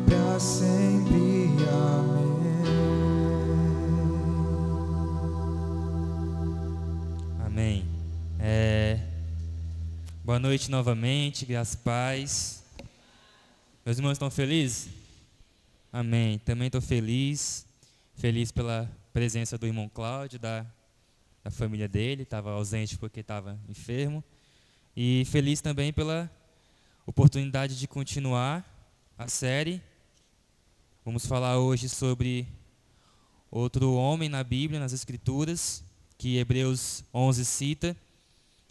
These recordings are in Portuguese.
para sempre. Amém. Boa noite novamente, graças e paz. Meus irmãos estão felizes? Amém. Também estou feliz pela presença do irmão Cláudio, da família dele, estava ausente porque estava enfermo. E feliz também pela oportunidade de continuar a série. Vamos falar hoje sobre outro homem na Bíblia, nas Escrituras, que Hebreus 11 cita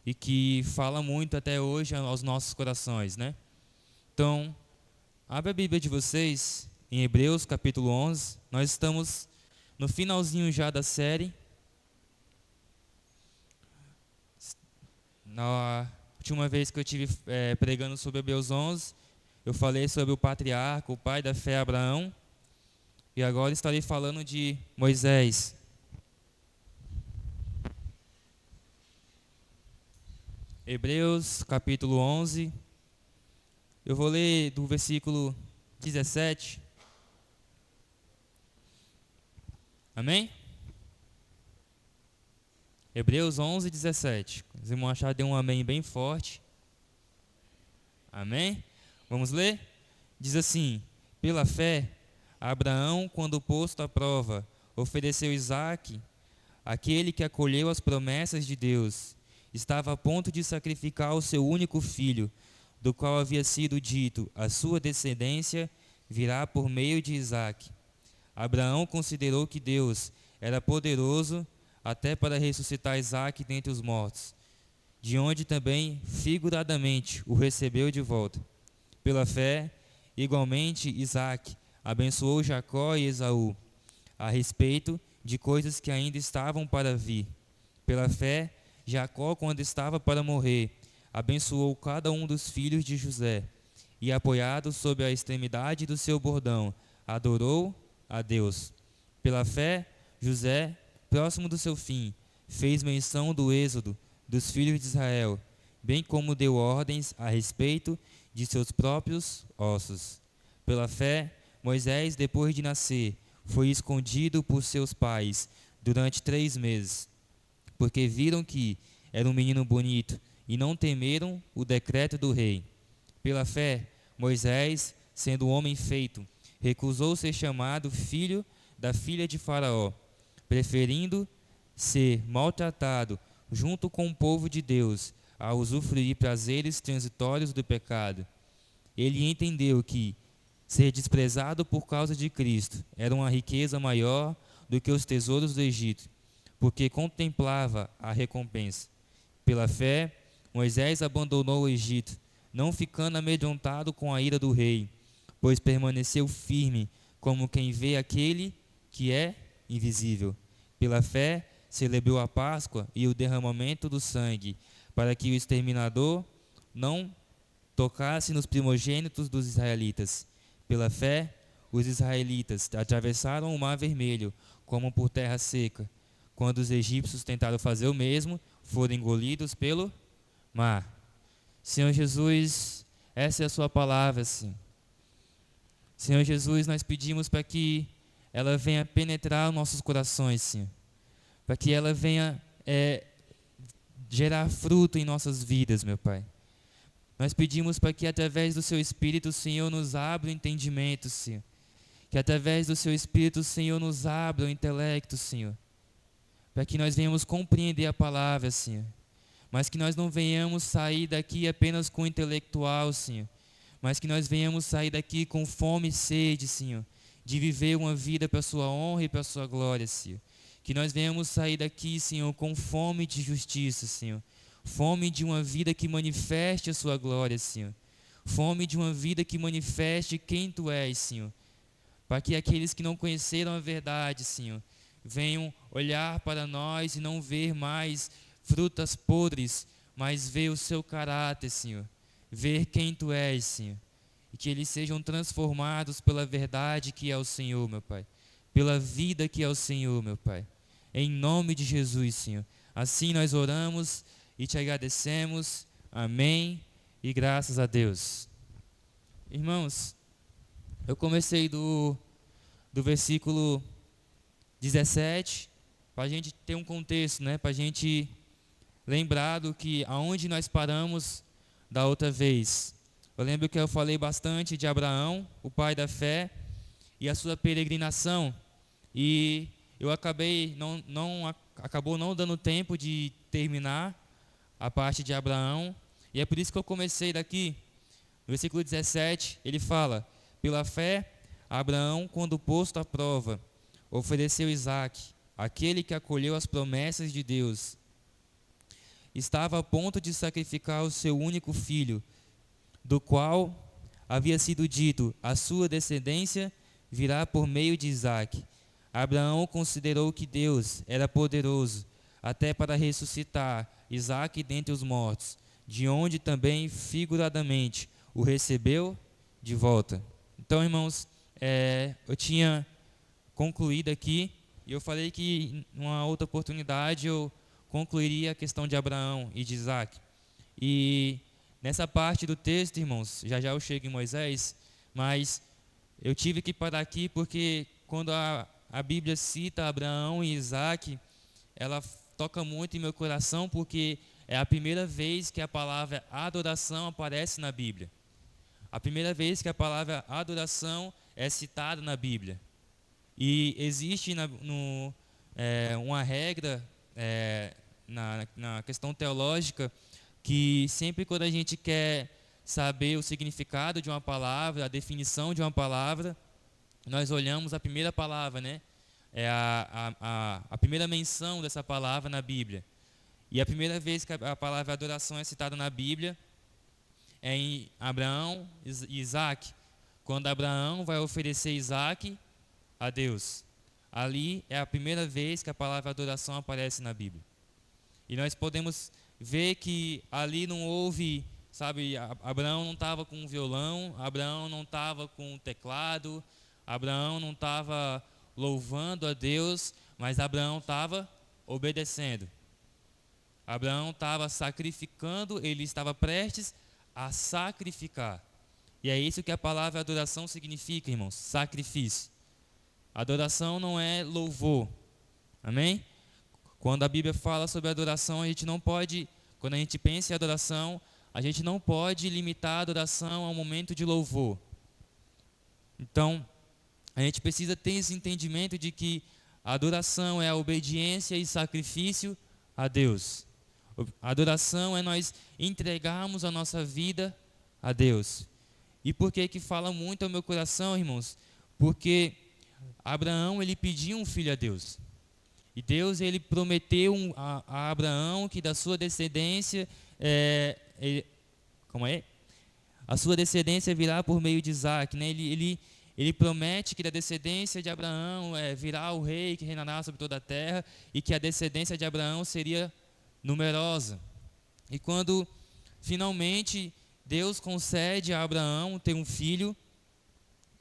e que fala muito até hoje aos nossos corações, né? Então, abre a Bíblia de vocês em Hebreus capítulo 11. Nós estamos no finalzinho já da série. Na última vez que eu estive pregando sobre Hebreus 11, eu falei sobre o patriarca, o pai da fé, Abraão. E agora estarei falando de Moisés. Hebreus capítulo 11. Eu vou ler do versículo 17. Amém? Hebreus 11, 17. Os irmãos acharam, dê um amém bem forte. Amém? Vamos ler? Diz assim: pela fé, Abraão, quando posto à prova, ofereceu Isaque, aquele que acolheu as promessas de Deus. Estava a ponto de sacrificar o seu único filho, do qual havia sido dito: a sua descendência virá por meio de Isaque. Abraão considerou que Deus era poderoso até para ressuscitar Isaque dentre os mortos, de onde também, figuradamente, o recebeu de volta. Pela fé, igualmente, Isaque abençoou Jacó e Esaú, a respeito de coisas que ainda estavam para vir. Pela fé, Jacó, quando estava para morrer, abençoou cada um dos filhos de José, e, apoiado sob a extremidade do seu bordão, adorou a Deus. Pela fé, José, próximo do seu fim, fez menção do êxodo dos filhos de Israel, bem como deu ordens a respeito de seus próprios ossos. Pela fé, Moisés, depois de nascer, foi escondido por seus pais durante 3 meses, porque viram que era um menino bonito e não temeram o decreto do rei. Pela fé, Moisés, sendo homem feito, recusou ser chamado filho da filha de Faraó, preferindo ser maltratado junto com o povo de Deus, a usufruir prazeres transitórios do pecado. Ele entendeu que ser desprezado por causa de Cristo era uma riqueza maior do que os tesouros do Egito, porque contemplava a recompensa. Pela fé, Moisés abandonou o Egito, não ficando amedrontado com a ira do rei, pois permaneceu firme como quem vê aquele que é invisível. Pela fé, celebrou a Páscoa e o derramamento do sangue, para que o exterminador não tocasse nos primogênitos dos israelitas. Pela fé, os israelitas atravessaram o Mar Vermelho como por terra seca. Quando os egípcios tentaram fazer o mesmo, foram engolidos pelo mar. Senhor Jesus, essa é a sua palavra, Senhor. Senhor Jesus, nós pedimos para que ela venha penetrar os nossos corações, Senhor. Para que ela venha gerar fruto em nossas vidas, meu Pai. Nós pedimos para que através do Seu Espírito, Senhor, nos abra o entendimento, Senhor. Que através do Seu Espírito, Senhor, nos abra o intelecto, Senhor. Para que nós venhamos compreender a palavra, Senhor. Mas que nós não venhamos sair daqui apenas com o intelectual, Senhor. Mas que nós venhamos sair daqui com fome e sede, Senhor. De viver uma vida para a Sua honra e para a Sua glória, Senhor. Que nós venhamos sair daqui, Senhor, com fome de justiça, Senhor. Fome de uma vida que manifeste a Sua glória, Senhor. Fome de uma vida que manifeste quem Tu és, Senhor. Para que aqueles que não conheceram a verdade, Senhor, venham olhar para nós e não ver mais frutas podres, mas ver o Seu caráter, Senhor. Ver quem Tu és, Senhor. E que eles sejam transformados pela verdade que é o Senhor, meu Pai. Pela vida que é o Senhor, meu Pai. Em nome de Jesus, Senhor. Assim nós oramos e Te agradecemos. Amém. E graças a Deus. Irmãos, Eu comecei do versículo 17, para a gente ter um contexto, né? Para a gente lembrar do que aonde nós paramos da outra vez. Eu lembro que eu falei bastante de Abraão, o pai da fé, e a sua peregrinação. E eu acabou não dando tempo de terminar a parte de Abraão. E é por isso que eu comecei daqui. No versículo 17, ele fala: pela fé, Abraão, quando posto à prova, ofereceu Isaque, aquele que acolheu as promessas de Deus. Estava a ponto de sacrificar o seu único filho, do qual havia sido dito: a sua descendência virá por meio de Isaque. Abraão considerou que Deus era poderoso até para ressuscitar Isaque dentre os mortos, de onde também figuradamente o recebeu de volta. Então, irmãos, eu tinha concluído aqui, e eu falei que em uma outra oportunidade eu concluiria a questão de Abraão e de Isaque. E nessa parte do texto, irmãos, já eu chego em Moisés, mas eu tive que parar aqui porque quando a Bíblia cita Abraão e Isaque, ela toca muito em meu coração, porque é a primeira vez que a palavra adoração aparece na Bíblia. A primeira vez que a palavra adoração é citada na Bíblia. E existe uma regra na questão teológica, que sempre quando a gente quer saber o significado de uma palavra, a definição de uma palavra, nós olhamos a primeira palavra, né? É a primeira menção dessa palavra na Bíblia. E a primeira vez que a palavra adoração é citada na Bíblia é em Abraão e Isaque, quando Abraão vai oferecer Isaque a Deus. Ali é a primeira vez que a palavra adoração aparece na Bíblia. E nós podemos ver que ali não houve, sabe, Abraão não estava com um violão, Abraão não estava com um teclado, Abraão não estava louvando a Deus, mas Abraão estava obedecendo. Abraão estava sacrificando, ele estava prestes a sacrificar. E é isso que a palavra adoração significa, irmãos, sacrifício. Adoração não é louvor, amém? Quando a Bíblia fala sobre adoração, a gente não pode, quando a gente pensa em adoração, a gente não pode limitar a adoração ao momento de louvor. Então, a gente precisa ter esse entendimento de que a adoração é a obediência e sacrifício a Deus. A adoração é nós entregarmos a nossa vida a Deus. E por que fala muito ao meu coração, irmãos? Porque Abraão, ele pediu um filho a Deus. E Deus, ele prometeu a Abraão que da sua descendência, a sua descendência virá por meio de Isaque, né? Ele promete que da descendência de Abraão virá o rei que reinará sobre toda a terra, e que a descendência de Abraão seria numerosa. E quando finalmente Deus concede a Abraão ter um filho,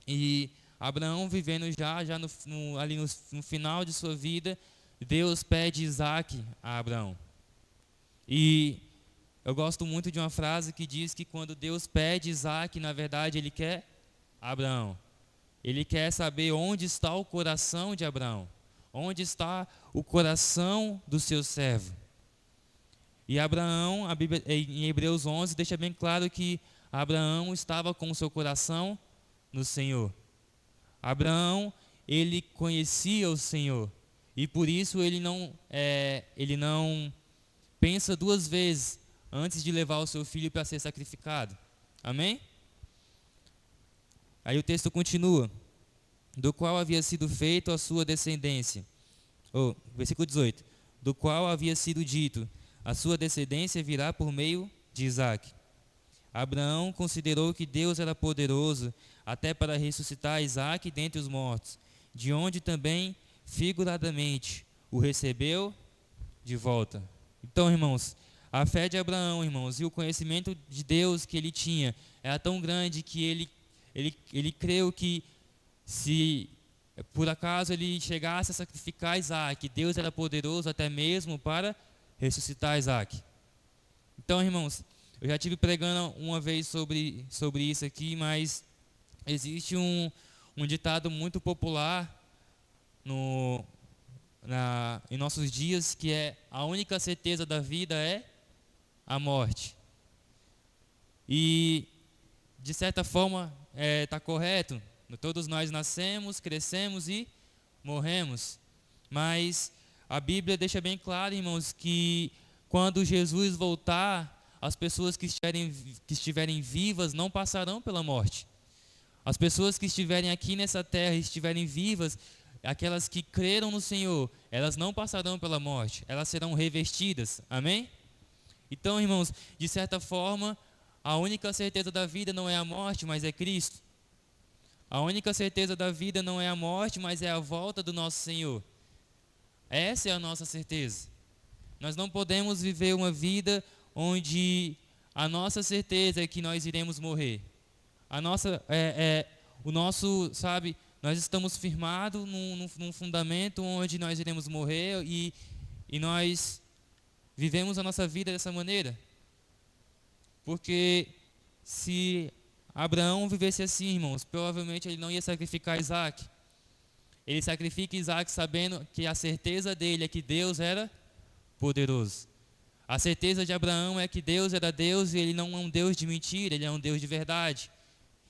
e Abraão vivendo já ali no final de sua vida, Deus pede Isaque a Abraão. E eu gosto muito de uma frase que diz que quando Deus pede Isaque, na verdade ele quer Abraão. Ele quer saber onde está o coração de Abraão, onde está o coração do seu servo. E Abraão, a Bíblia, em Hebreus 11, deixa bem claro que Abraão estava com o seu coração no Senhor. Abraão, ele conhecia o Senhor, e por isso ele não pensa duas vezes antes de levar o seu filho para ser sacrificado. Amém? Aí o texto continua: do qual havia sido feito a sua descendência. Versículo 18. Do qual havia sido dito: a sua descendência virá por meio de Isaque. Abraão considerou que Deus era poderoso até para ressuscitar Isaque dentre os mortos, de onde também, figuradamente, o recebeu de volta. Então, irmãos, a fé de Abraão, irmãos, e o conhecimento de Deus que ele tinha era tão grande que ele creu que se por acaso ele chegasse a sacrificar Isaque, Deus era poderoso até mesmo para ressuscitar Isaque. Então, irmãos, eu já estive pregando uma vez sobre isso aqui, mas existe um ditado muito popular em nossos dias, que é: a única certeza da vida é a morte. E, de certa forma, está correto. Todos nós nascemos, crescemos e morremos. Mas a Bíblia deixa bem claro, irmãos, que quando Jesus voltar, as pessoas que estiverem vivas não passarão pela morte. As pessoas que estiverem aqui nessa terra e estiverem vivas, aquelas que creram no Senhor, elas não passarão pela morte, elas serão revestidas. Amém? Então, irmãos, de certa forma, a única certeza da vida não é a morte, mas é Cristo. A única certeza da vida não é a morte, mas é a volta do nosso Senhor. Essa é a nossa certeza. Nós não podemos viver uma vida onde a nossa certeza é que nós iremos morrer. Nós estamos firmados num fundamento onde nós iremos morrer e nós vivemos a nossa vida dessa maneira. Porque se Abraão vivesse assim, irmãos, provavelmente ele não ia sacrificar Isaac. Ele sacrifica Isaac sabendo que a certeza dele é que Deus era poderoso. A certeza de Abraão é que Deus era Deus e ele não é um Deus de mentira, ele é um Deus de verdade.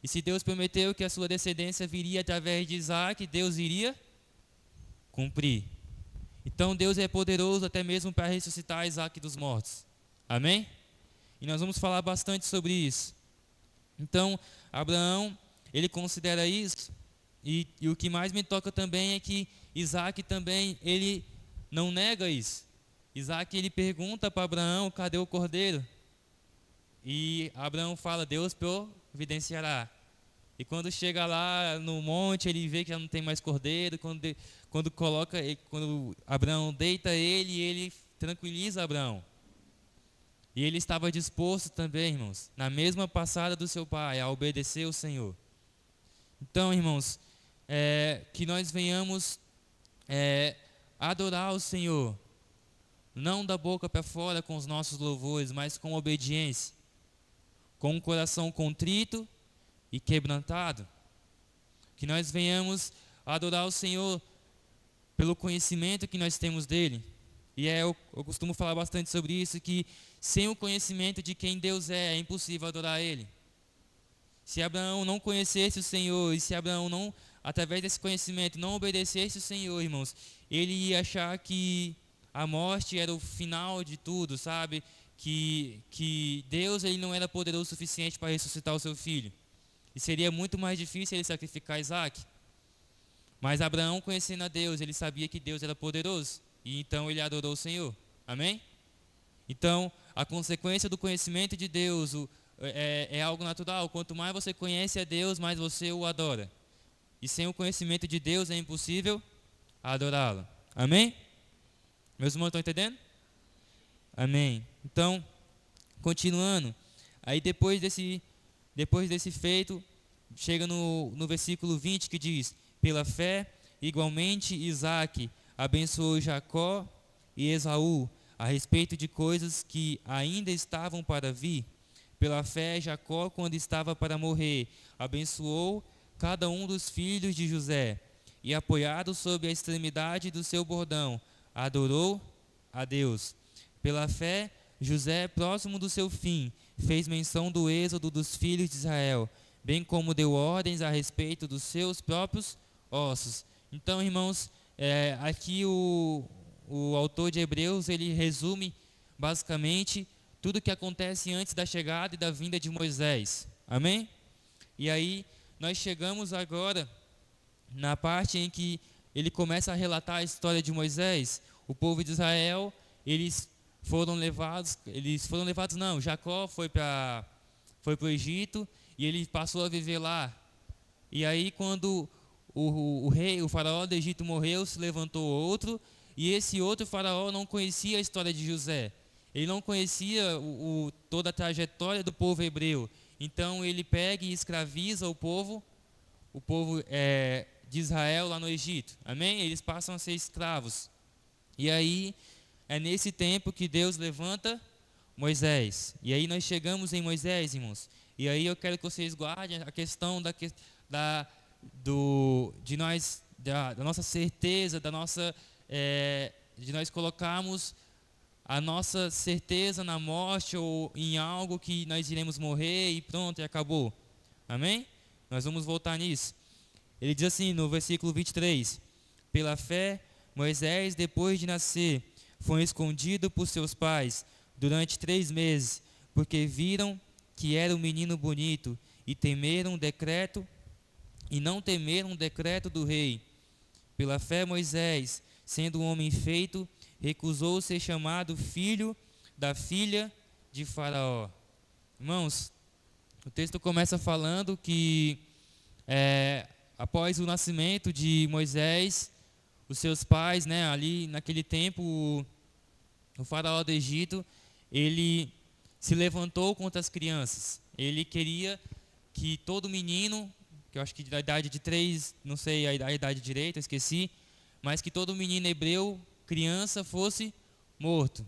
E se Deus prometeu que a sua descendência viria através de Isaac, Deus iria cumprir. Então Deus é poderoso até mesmo para ressuscitar Isaac dos mortos. Amém? E nós vamos falar bastante sobre isso. Então, Abraão, ele considera isso. E o que mais me toca também é que Isaac também, ele não nega isso. Isaac, ele pergunta para Abraão: cadê o cordeiro? E Abraão fala: Deus providenciará. E quando chega lá no monte, ele vê que já não tem mais cordeiro. Quando Abraão deita ele tranquiliza Abraão. E ele estava disposto também, irmãos, na mesma passada do seu pai, a obedecer ao Senhor. Então, irmãos, que nós venhamos adorar o Senhor, não da boca para fora com os nossos louvores, mas com obediência, com um coração contrito e quebrantado. Que nós venhamos adorar o Senhor pelo conhecimento que nós temos dele. E eu costumo falar bastante sobre isso, que sem o conhecimento de quem Deus é impossível adorar Ele. Se Abraão não conhecesse o Senhor, e se Abraão não, através desse conhecimento, não obedecesse o Senhor, irmãos, ele ia achar que a morte era o final de tudo, sabe? Que Deus, ele não era poderoso o suficiente para ressuscitar o seu filho. E seria muito mais difícil ele sacrificar Isaac. Mas Abraão, conhecendo a Deus, ele sabia que Deus era poderoso. E então ele adorou o Senhor. Amém? Então, a consequência do conhecimento de Deus é algo natural. Quanto mais você conhece a Deus, mais você o adora. E sem o conhecimento de Deus é impossível adorá-lo. Amém? Meus irmãos, estão entendendo? Amém. Então, continuando. Aí depois desse feito, chega no versículo 20 que diz: pela fé, igualmente Isaac abençoou Jacó e Esaú a respeito de coisas que ainda estavam para vir. Pela fé, Jacó, quando estava para morrer, abençoou cada um dos filhos de José e, apoiado sob a extremidade do seu bordão, adorou a Deus. Pela fé, José, próximo do seu fim, fez menção do êxodo dos filhos de Israel, bem como deu ordens a respeito dos seus próprios ossos. Então, irmãos, aqui o autor de Hebreus, ele resume basicamente tudo o que acontece antes da chegada e da vinda de Moisés. Amém? E aí nós chegamos agora na parte em que ele começa a relatar a história de Moisés. O povo de Israel, Jacó foi para o Egito e ele passou a viver lá. E aí quando o faraó do Egito morreu, se levantou outro, e esse outro faraó não conhecia a história de José. Ele não conhecia toda a trajetória do povo hebreu. Então ele pega e escraviza o povo de Israel lá no Egito. Amém? Eles passam a ser escravos. E aí é nesse tempo que Deus levanta Moisés. E aí nós chegamos em Moisés, irmãos. E aí eu quero que vocês guardem a questão da nossa certeza, de nós colocarmos a nossa certeza na morte ou em algo que nós iremos morrer e pronto, e acabou. Amém? Nós vamos voltar nisso. Ele diz assim no versículo 23: Pela fé, Moisés, depois de nascer, foi escondido por seus pais durante 3 meses, porque viram que era um menino bonito e não temeram o decreto do rei. Pela fé, Moisés, sendo um homem feito, recusou ser chamado filho da filha de Faraó. Irmãos, o texto começa falando que após o nascimento de Moisés, os seus pais, ali naquele tempo, o faraó do Egito, ele se levantou contra as crianças. Ele queria que todo menino, que eu acho que da idade de 3, não sei a idade direita, eu esqueci, mas que todo menino hebreu, criança, fosse morto.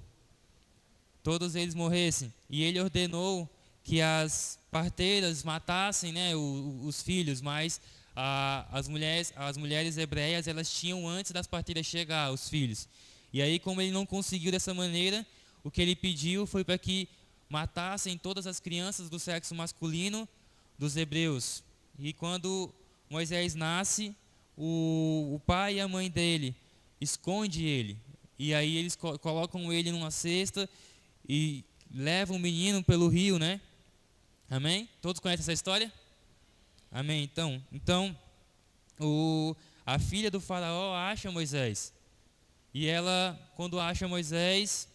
Todos eles morressem. E ele ordenou que as parteiras matassem, os filhos, mas as mulheres hebreias, elas tinham antes das parteiras chegar, os filhos. E aí, como ele não conseguiu dessa maneira, o que ele pediu foi para que matassem todas as crianças do sexo masculino dos hebreus. E quando Moisés nasce, o pai e a mãe dele esconde ele. E aí eles colocam ele numa cesta e levam o menino pelo rio, né? Amém? Todos conhecem essa história? Amém? Então a filha do faraó acha Moisés. E ela, quando acha Moisés,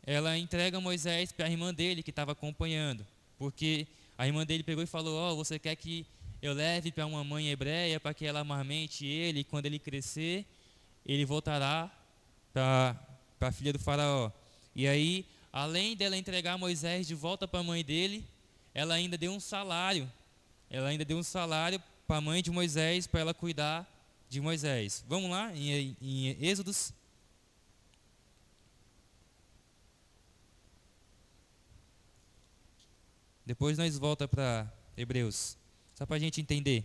ela entrega Moisés para a irmã dele que estava acompanhando. Porque a irmã dele pegou e falou: você quer que eu leve para uma mãe hebreia para que ela amamente ele, e quando ele crescer, ele voltará para a filha do faraó. E aí, além dela entregar Moisés de volta para a mãe dele, ela ainda deu um salário. Ela ainda deu um salário para a mãe de Moisés, para ela cuidar de Moisés. Vamos lá, em Êxodos. Depois nós volta para Hebreus, só para a gente entender.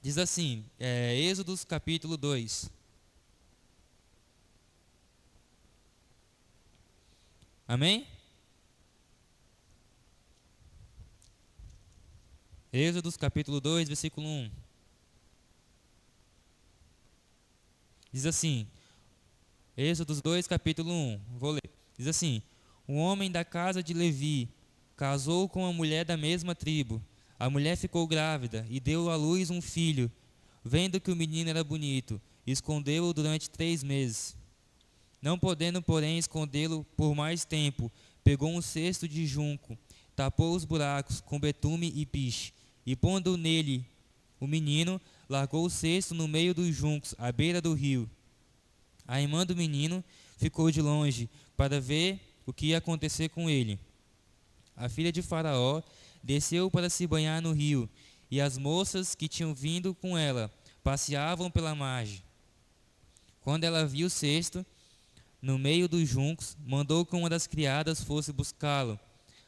Diz assim, Êxodos capítulo 2. Amém? Êxodos capítulo 2, versículo 1. Diz assim, Êxodos 2, capítulo 1, vou ler. Diz assim: um homem da casa de Levi casou com uma mulher da mesma tribo. A mulher ficou grávida e deu à luz um filho. Vendo que o menino era bonito, escondeu-o durante 3 meses. Não podendo, porém, escondê-lo por mais tempo, pegou um cesto de junco, tapou os buracos com betume e piche, e pondo nele o menino, largou o cesto no meio dos juncos, à beira do rio. A irmã do menino ficou de longe para ver o que ia acontecer com ele. A filha de Faraó desceu para se banhar no rio, e as moças que tinham vindo com ela passeavam pela margem. Quando ela viu o cesto no meio dos juncos, mandou que uma das criadas fosse buscá-lo.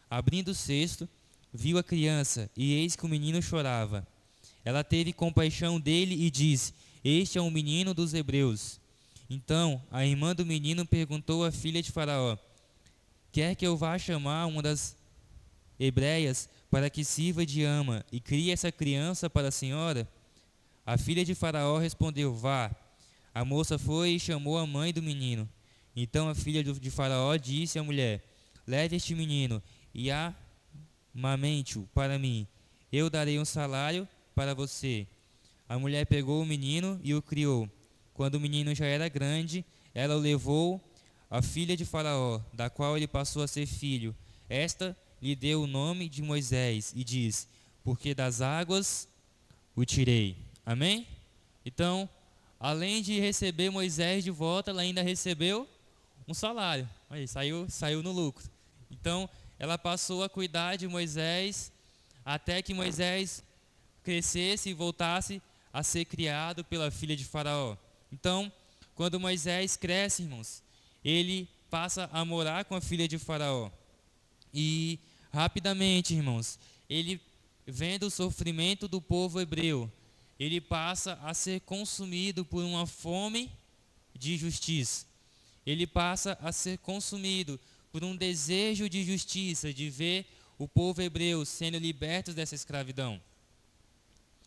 Abrindo o cesto, viu a criança, e eis que o menino chorava. Ela teve compaixão dele e disse: este é um menino dos hebreus. Então a irmã do menino perguntou à filha de Faraó: quer que eu vá chamar uma das hebreias para que sirva de ama e crie essa criança para a senhora? A filha de Faraó respondeu: vá. A moça foi e chamou a mãe do menino. Então a filha de Faraó disse à mulher: leve este menino e amamente-o para mim. Eu darei um salário para você. A mulher pegou o menino e o criou. Quando o menino já era grande, ela o levou à filha de Faraó, da qual ele passou a ser filho. Esta lhe deu o nome de Moisés e diz: porque das águas o tirei. Amém? Então, além de receber Moisés de volta, ela ainda recebeu um salário. Aí, saiu no lucro. Então, ela passou a cuidar de Moisés até que Moisés crescesse e voltasse a ser criado pela filha de Faraó. Então, quando Moisés cresce, irmãos, ele passa a morar com a filha de Faraó. E rapidamente, irmãos, ele, vendo o sofrimento do povo hebreu, ele passa a ser consumido por uma fome de justiça. Ele passa a ser consumido por um desejo de justiça, de ver o povo hebreu sendo libertos dessa escravidão.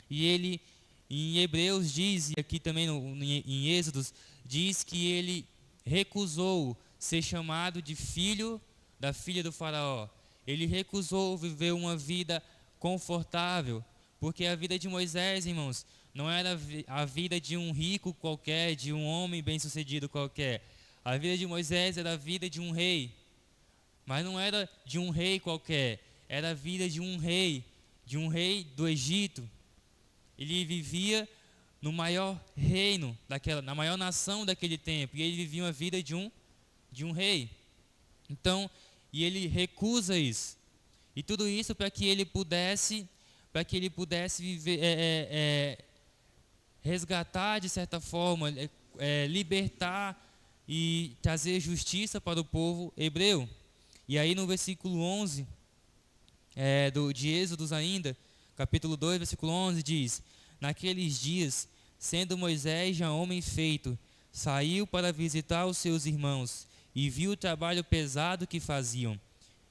E ele, em Hebreus diz, e aqui também em Êxodos, diz que ele recusou ser chamado de filho da filha do faraó. Ele recusou viver uma vida confortável, porque a vida de Moisés, irmãos, não era a vida de um rico qualquer, de um homem bem-sucedido qualquer. A vida de Moisés era a vida de um rei, mas não era de um rei qualquer, era a vida de um rei do Egito. Ele vivia no maior reino na maior nação daquele tempo, e ele vivia uma vida de um rei. Então, e ele recusa isso. E tudo isso para que ele pudesse viver, resgatar de certa forma, libertar e trazer justiça para o povo hebreu. E aí no versículo 11 de Êxodos ainda, capítulo 2, versículo 11 diz: naqueles dias, sendo Moisés já homem feito, saiu para visitar os seus irmãos e viu o trabalho pesado que faziam.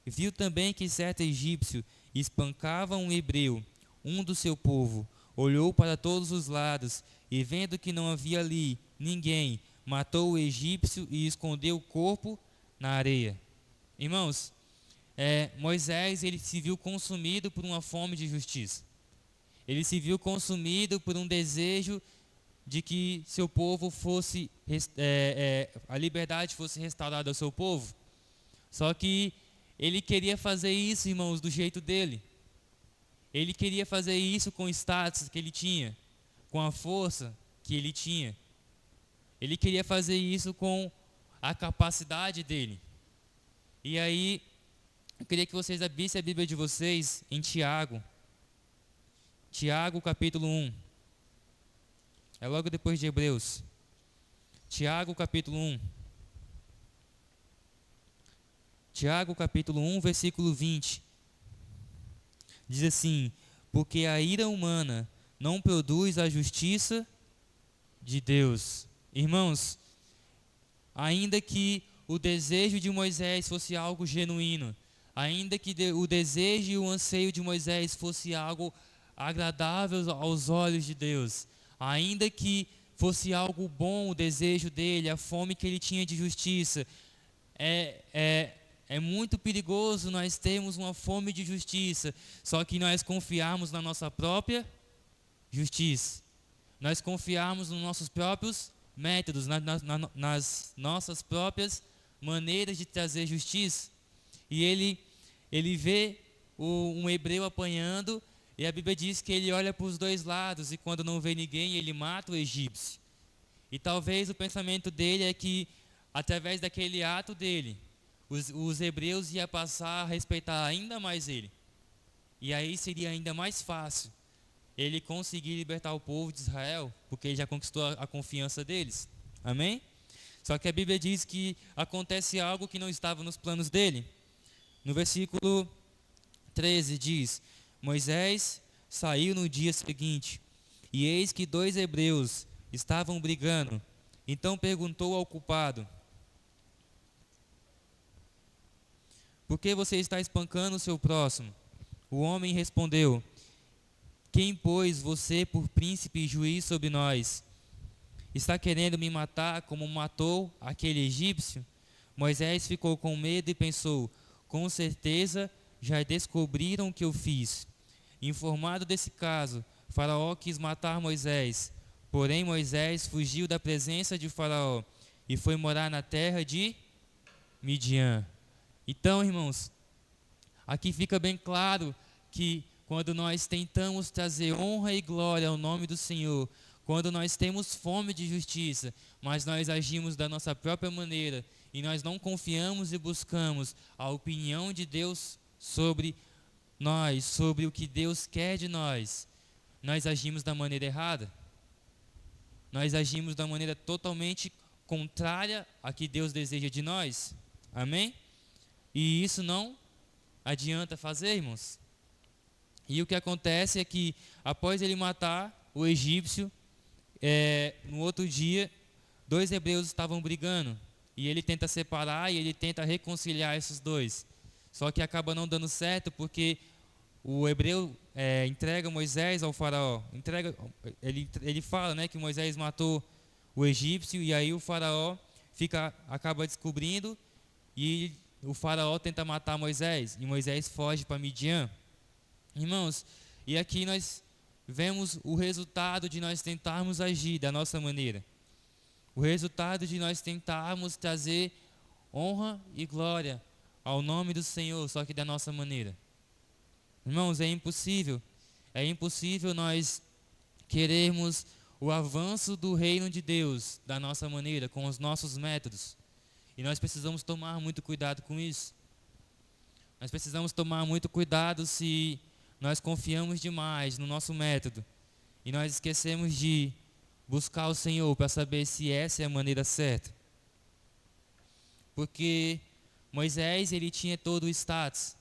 Viu também que certo egípcio espancava um hebreu, um do seu povo. Olhou para todos os lados e, vendo que não havia ali ninguém, matou o egípcio e escondeu o corpo na areia. Irmãos, Moisés, ele se viu consumido por uma fome de justiça. Ele se viu consumido por um desejo de que seu povo fosse, a liberdade fosse restaurada ao seu povo. Só que ele queria fazer isso, irmãos, do jeito dele. Ele queria fazer isso com o status que ele tinha, com a força que ele tinha. Ele queria fazer isso com a capacidade dele. E aí, eu queria que vocês abrissem a Bíblia de vocês em Tiago. Tiago, capítulo 1. É logo depois de Hebreus. Tiago, capítulo 1. Tiago, capítulo 1, versículo 20. Diz assim: porque a ira humana não produz a justiça de Deus. Irmãos, ainda que o desejo de Moisés fosse algo genuíno, ainda que o desejo e o anseio de Moisés fosse algo agradável aos olhos de Deus, ainda que fosse algo bom o desejo dele, a fome que ele tinha de justiça, é muito perigoso nós termos uma fome de justiça, só que nós confiarmos na nossa própria justiça, nós confiarmos nos nossos próprios métodos, nas nossas próprias maneiras de trazer justiça. E ele vê um hebreu apanhando, e a Bíblia diz que ele olha para os dois lados, e quando não vê ninguém, ele mata o egípcio. E talvez o pensamento dele é que, através daquele ato dele, os hebreus iam passar a respeitar ainda mais ele. E aí seria ainda mais fácil ele conseguir libertar o povo de Israel, porque ele já conquistou a confiança deles. Amém? Só que a Bíblia diz que acontece algo que não estava nos planos dele. No versículo 13 diz: Moisés saiu no dia seguinte, e eis que 2 hebreus estavam brigando. Então perguntou ao culpado: por que você está espancando o seu próximo? O homem respondeu: quem pôs você por príncipe e juiz sobre nós? Está querendo me matar como matou aquele egípcio? Moisés ficou com medo e pensou: com certeza já descobriram o que eu fiz. Informado desse caso, Faraó quis matar Moisés. Porém Moisés fugiu da presença de Faraó e foi morar na terra de Midian. Então, irmãos, aqui fica bem claro que quando nós tentamos trazer honra e glória ao nome do Senhor, quando nós temos fome de justiça, mas nós agimos da nossa própria maneira e nós não confiamos e buscamos a opinião de Deus sobre nós, sobre o que Deus quer de nós, nós agimos da maneira errada. Nós agimos da maneira totalmente contrária a que Deus deseja de nós. Amém? E isso não adianta fazer, irmãos? E o que acontece é que, após ele matar o egípcio, no outro dia, 2 hebreus estavam brigando. E ele tenta separar e ele tenta reconciliar esses dois. Só que acaba não dando certo, porque o hebreu entrega Moisés ao faraó. Ele fala, né, que Moisés matou o egípcio, e aí o faraó acaba descobrindo, e o faraó tenta matar Moisés, e Moisés foge para Midian. Irmãos, e aqui nós vemos o resultado de nós tentarmos agir da nossa maneira. O resultado de nós tentarmos trazer honra e glória ao nome do Senhor, só que da nossa maneira. Irmãos, é impossível nós querermos o avanço do reino de Deus da nossa maneira, com os nossos métodos. E nós precisamos tomar muito cuidado com isso. Nós precisamos tomar muito cuidado se nós confiamos demais no nosso método e nós esquecemos de buscar o Senhor para saber se essa é a maneira certa. Porque Moisés, ele tinha todo o status.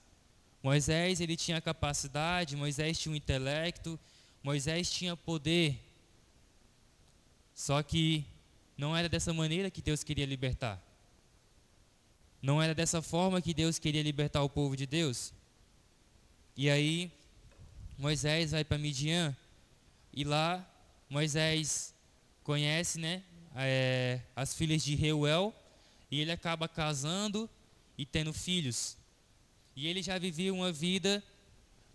Moisés, ele tinha capacidade, Moisés tinha o intelecto, Moisés tinha poder. Só que não era dessa maneira que Deus queria libertar. Não era dessa forma que Deus queria libertar o povo de Deus. E aí, Moisés vai para Midian, e lá Moisés conhece, né, as filhas de Reuel, e ele acaba casando e tendo filhos. E ele já vivia uma vida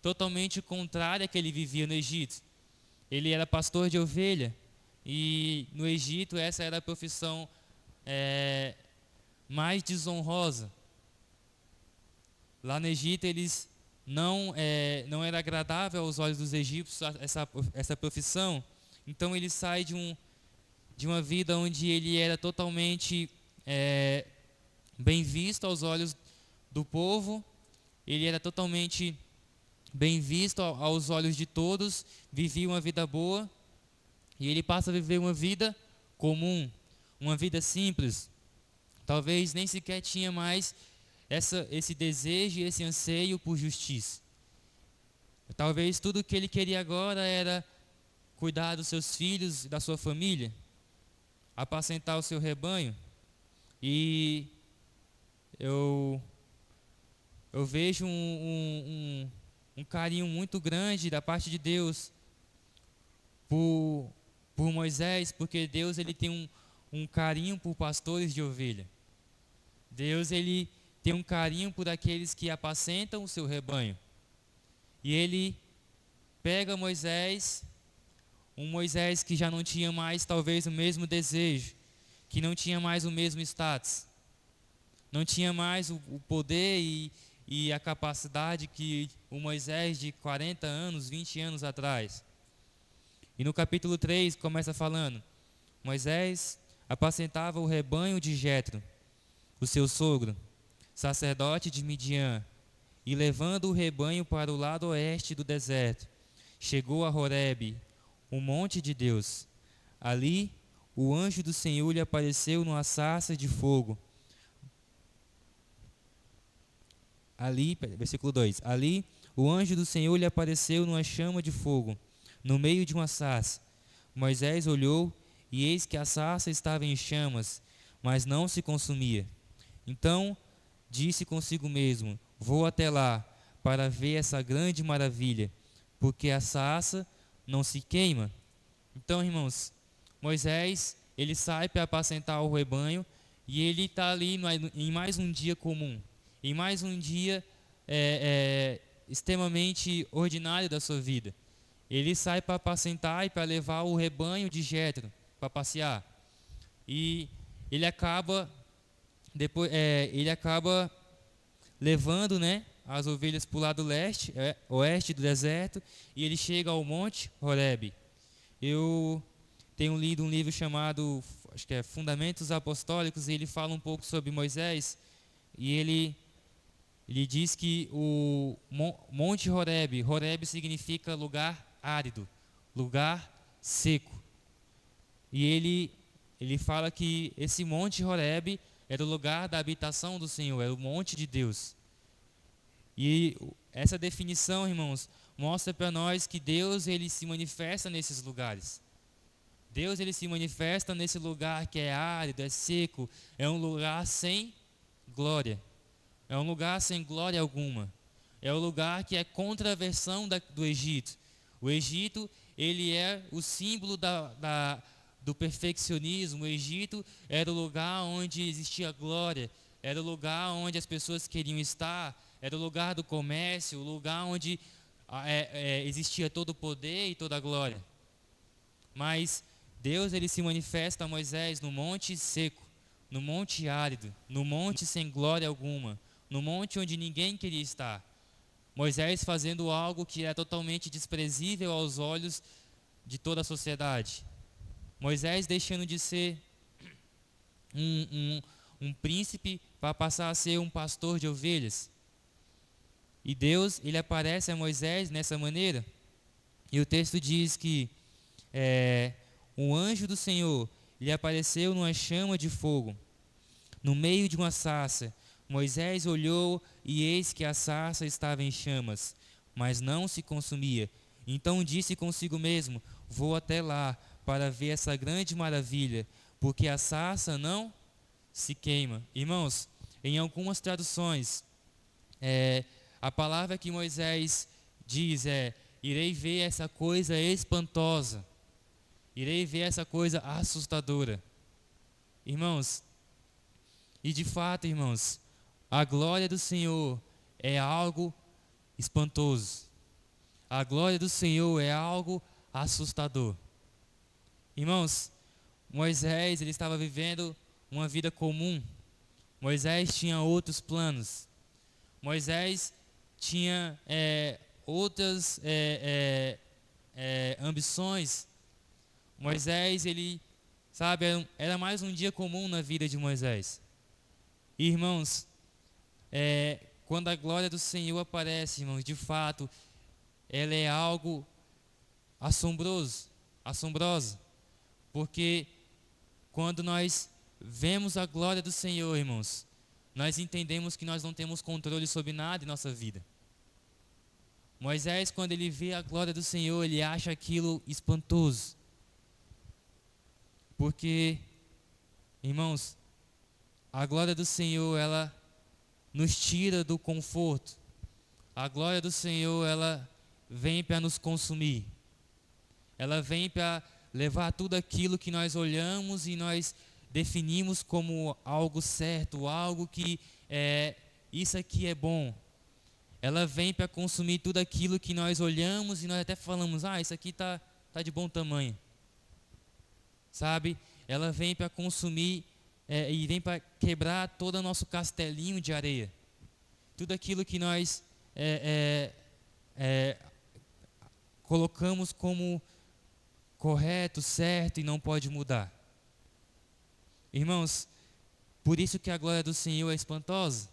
totalmente contrária à que ele vivia no Egito. Ele era pastor de ovelha, e no Egito essa era a profissão mais desonrosa. Lá no Egito eles não era agradável aos olhos dos egípcios essa profissão. Então ele sai de uma vida onde ele era totalmente bem visto aos olhos do povo, ele era totalmente bem visto aos olhos de todos, vivia uma vida boa, e ele passa a viver uma vida comum, uma vida simples. Talvez nem sequer tinha mais esse desejo e esse anseio por justiça. Talvez tudo o que ele queria agora era cuidar dos seus filhos e da sua família, apacentar o seu rebanho. E eu vejo um carinho muito grande da parte de Deus por Moisés, porque Deus ele tem um carinho por pastores de ovelha. Deus ele tem um carinho por aqueles que apacentam o seu rebanho. E ele pega Moisés, um Moisés que já não tinha mais talvez o mesmo desejo, que não tinha mais o mesmo status, não tinha mais o poder e a capacidade que o Moisés de 40 anos, 20 anos atrás. E no capítulo 3 começa falando: Moisés apacentava o rebanho de Jetro, o seu sogro, sacerdote de Midian, e levando o rebanho para o lado oeste do deserto, chegou a Horebe, o monte de Deus. Ali, o anjo do Senhor lhe apareceu numa sarça de fogo. Versículo 2. Ali, o anjo do Senhor lhe apareceu numa chama de fogo, no meio de uma sarça. Moisés olhou, e eis que a sarça estava em chamas, mas não se consumia. Então disse consigo mesmo: vou até lá para ver essa grande maravilha, porque a sarça não se queima. Então, irmãos, Moisés, ele sai para apacentar o rebanho, e ele está ali em mais um dia comum, em mais um dia extremamente ordinário da sua vida. Ele sai para apacentar e para levar o rebanho de Jetro para passear. E ele acaba levando, né, as ovelhas para o lado oeste do deserto, e ele chega ao monte Horebe. Eu tenho lido um livro chamado, acho que é Fundamentos Apostólicos, e ele fala um pouco sobre Moisés, e ele diz que o monte Horebe significa lugar árido, lugar seco. E ele fala que esse monte Horebe era o lugar da habitação do Senhor, era o monte de Deus. E essa definição, irmãos, mostra para nós que Deus ele se manifesta nesses lugares. Deus ele se manifesta nesse lugar que é árido, é seco, é um lugar sem glória. É um lugar sem glória alguma. É o lugar que é contraversão do Egito. O Egito, ele é o símbolo do perfeccionismo. O Egito era o lugar onde existia glória. Era o lugar onde as pessoas queriam estar. Era o lugar do comércio, o lugar onde existia todo o poder e toda a glória. Mas Deus ele se manifesta a Moisés no monte seco, no monte árido, no monte sem glória alguma, no monte onde ninguém queria estar. Moisés fazendo algo que é totalmente desprezível aos olhos de toda a sociedade. Moisés deixando de ser um príncipe para passar a ser um pastor de ovelhas. E Deus, ele aparece a Moisés nessa maneira. E o texto diz que o anjo do Senhor lhe apareceu numa chama de fogo, no meio de uma sarça. Moisés olhou e eis que a sarça estava em chamas, mas não se consumia. Então disse consigo mesmo: vou até lá para ver essa grande maravilha, porque a sarça não se queima. Irmãos, em algumas traduções, a palavra que Moisés diz é: irei ver essa coisa espantosa, irei ver essa coisa assustadora. Irmãos, e de fato, irmãos, a glória do Senhor é algo espantoso. A glória do Senhor é algo assustador. Irmãos, Moisés ele estava vivendo uma vida comum. Moisés tinha outros planos. Moisés tinha outras ambições. Moisés, ele, sabe, era mais um dia comum na vida de Moisés. E, irmãos, quando a glória do Senhor aparece, irmãos, de fato, ela é algo assombrosa, porque quando nós vemos a glória do Senhor, irmãos, nós entendemos que nós não temos controle sobre nada em nossa vida. Moisés, quando ele vê a glória do Senhor, ele acha aquilo espantoso, porque, irmãos, a glória do Senhor, ela nos tira do conforto. A glória do Senhor, ela vem para nos consumir. Ela vem para levar tudo aquilo que nós olhamos e nós definimos como algo certo, algo que isso aqui é bom. Ela vem para consumir tudo aquilo que nós olhamos e nós até falamos: isso aqui tá de bom tamanho. Sabe? Ela vem para consumir e vem para quebrar todo o nosso castelinho de areia. Tudo aquilo que nós colocamos como correto, certo e não pode mudar. Irmãos, por isso que a glória do Senhor é espantosa.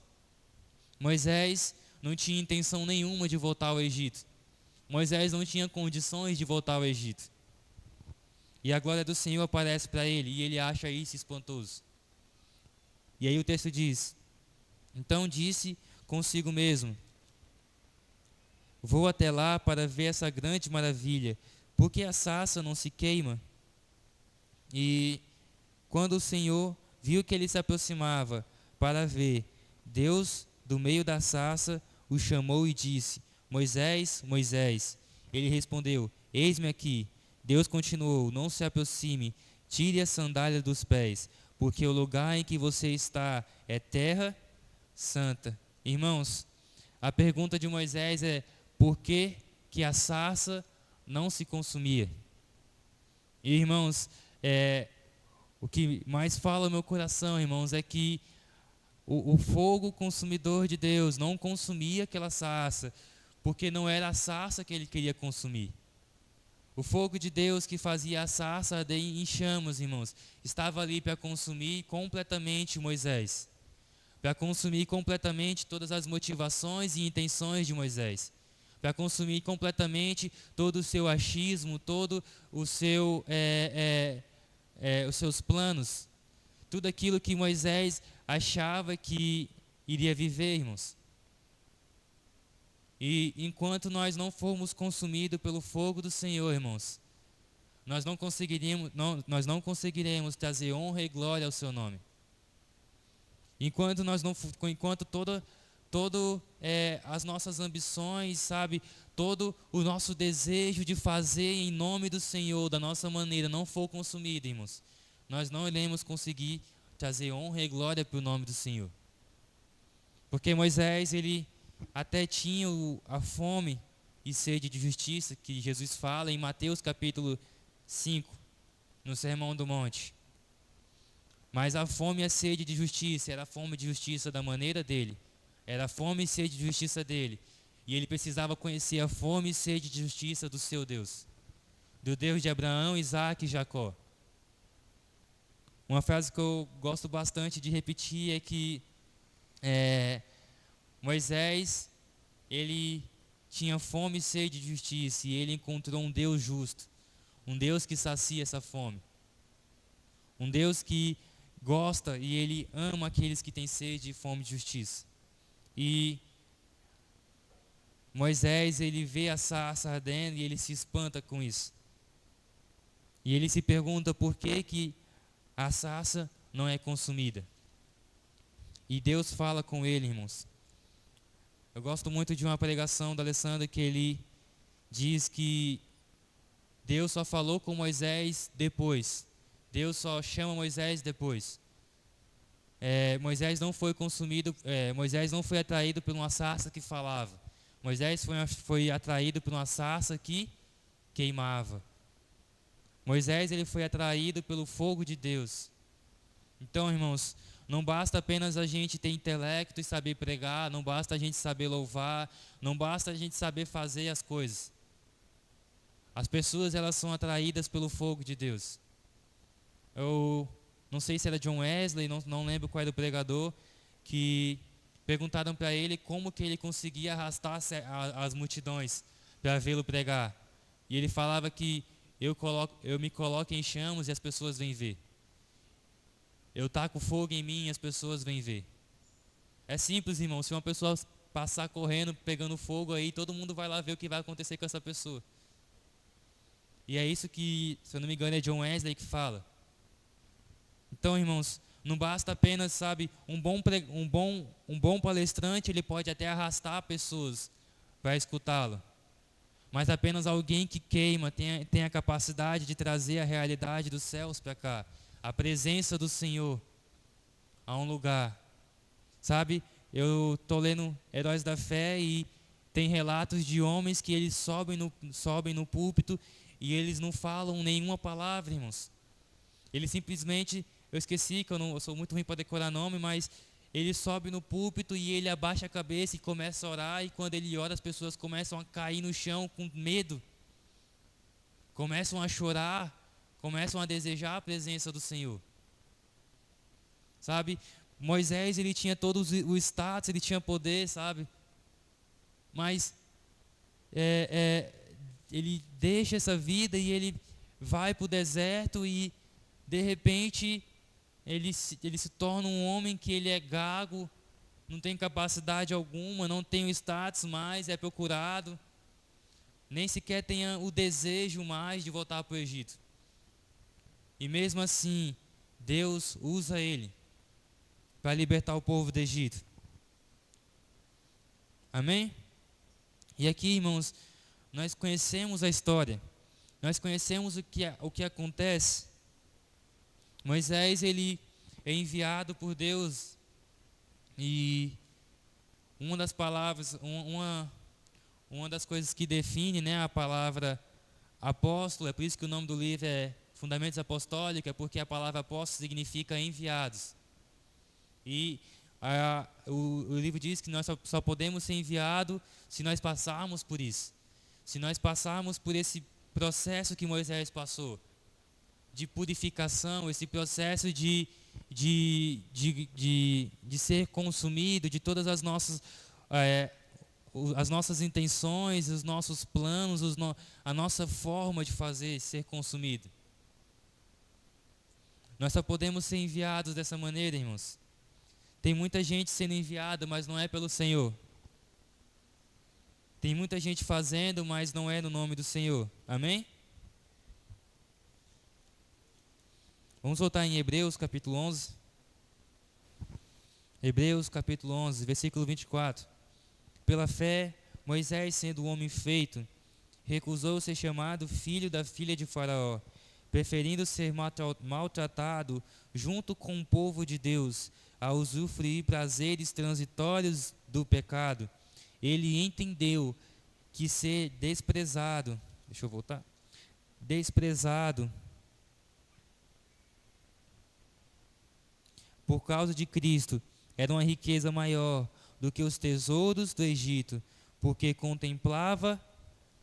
Moisés não tinha intenção nenhuma de voltar ao Egito. Moisés não tinha condições de voltar ao Egito. E a glória do Senhor aparece para ele e ele acha isso espantoso. E aí o texto diz: então disse consigo mesmo: vou até lá para ver essa grande maravilha, porque a sarça não se queima. E quando o Senhor viu que ele se aproximava para ver, Deus, do meio da sarça, o chamou e disse: Moisés, Moisés. Ele respondeu: eis-me aqui. Deus continuou: não se aproxime, tire a sandália dos pés, porque o lugar em que você está é terra santa. Irmãos, a pergunta de Moisés é: por que a sarça não se consumia? E, irmãos, o que mais fala no meu coração, irmãos, é que o fogo consumidor de Deus não consumia aquela sarça, porque não era a sarça que ele queria consumir. O fogo de Deus que fazia a sarça arder em chamas, irmãos, estava ali para consumir completamente Moisés, para consumir completamente todas as motivações e intenções de Moisés, para consumir completamente todo o seu achismo, todo o seu, os seus planos, tudo aquilo que Moisés achava que iria viver, irmãos. E enquanto nós não formos consumidos pelo fogo do Senhor, irmãos, nós não conseguiremos trazer honra e glória ao seu nome. Enquanto as nossas ambições, sabe, todo o nosso desejo de fazer em nome do Senhor, da nossa maneira, não for consumido, irmãos, nós não iremos conseguir trazer honra e glória para o nome do Senhor. Porque Moisés, ele até tinha a fome e sede de justiça, que Jesus fala em Mateus capítulo 5, no Sermão do Monte. Mas a fome e a sede de justiça, era a fome de justiça da maneira dele. Era a fome e sede de justiça dele. E ele precisava conhecer a fome e sede de justiça do seu Deus. Do Deus de Abraão, Isaac e Jacó. Uma frase que eu gosto bastante de repetir é que Moisés, ele tinha fome e sede de justiça. E ele encontrou um Deus justo. Um Deus que sacia essa fome. Um Deus que gosta e ele ama aqueles que têm sede e fome de justiça. E Moisés, ele vê a sarça ardendo e ele se espanta com isso. E ele se pergunta por que a sarça não é consumida. E Deus fala com ele, irmãos. Eu gosto muito de uma pregação do Alessandro que ele diz que Deus só falou com Moisés depois. Deus só chama Moisés depois. Moisés não foi atraído por uma sarça que falava. Moisés foi atraído por uma sarça que queimava. Moisés, ele foi atraído pelo fogo de Deus. Então, irmãos, não basta apenas a gente ter intelecto e saber pregar, não basta a gente saber louvar, não basta a gente saber fazer as coisas. As pessoas, elas são atraídas pelo fogo de Deus. Eu não sei se era John Wesley, não lembro qual era o pregador, que perguntaram para ele como que ele conseguia arrastar as multidões para vê-lo pregar. E ele falava que eu me coloco em chamas e as pessoas vêm ver. Eu taco fogo em mim e as pessoas vêm ver. É simples, irmão. Se uma pessoa passar correndo, pegando fogo aí, todo mundo vai lá ver o que vai acontecer com essa pessoa. E é isso que, se eu não me engano, é John Wesley que fala. Então, irmãos, não basta apenas, sabe, um bom palestrante, ele pode até arrastar pessoas para escutá-lo. Mas apenas alguém que queima tem a capacidade de trazer a realidade dos céus para cá. A presença do Senhor a um lugar. Sabe, eu estou lendo Heróis da Fé e tem relatos de homens que eles sobem no púlpito e eles não falam nenhuma palavra, irmãos. Eles simplesmente, eu esqueci que eu sou muito ruim para decorar nome, mas ele sobe no púlpito e ele abaixa a cabeça e começa a orar, e quando ele ora as pessoas começam a cair no chão com medo. Começam a chorar, começam a desejar a presença do Senhor. Sabe, Moisés, ele tinha todo o status, ele tinha poder, sabe? Mas ele deixa essa vida e ele vai para o deserto e de repente ele se torna um homem que ele é gago, não tem capacidade alguma, não tem o status mais, é procurado, nem sequer tem o desejo mais de voltar para o Egito. E mesmo assim, Deus usa ele para libertar o povo do Egito. Amém? E aqui, irmãos, nós conhecemos a história, nós conhecemos o que acontece. Moisés, ele é enviado por Deus e uma das palavras, uma das coisas que define, né, a palavra apóstolo, é por isso que o nome do livro é Fundamentos Apostólicos, porque a palavra apóstolo significa enviados. E o livro diz que nós só podemos ser enviados se nós passarmos por isso. Se nós passarmos por esse processo que Moisés passou, de purificação, esse processo de ser consumido, de todas as nossas intenções, os nossos planos, a nossa forma de fazer ser consumido. Nós só podemos ser enviados dessa maneira, irmãos. Tem muita gente sendo enviada, mas não é pelo Senhor. Tem muita gente fazendo, mas não é no nome do Senhor. Amém? Vamos voltar em Hebreus capítulo 11. Hebreus capítulo 11, versículo 24. Pela fé, Moisés, sendo um homem feito, recusou ser chamado filho da filha de Faraó, preferindo ser maltratado junto com o povo de Deus, a usufruir prazeres transitórios do pecado. Ele entendeu que ser desprezado, desprezado por causa de Cristo era uma riqueza maior do que os tesouros do Egito, porque contemplava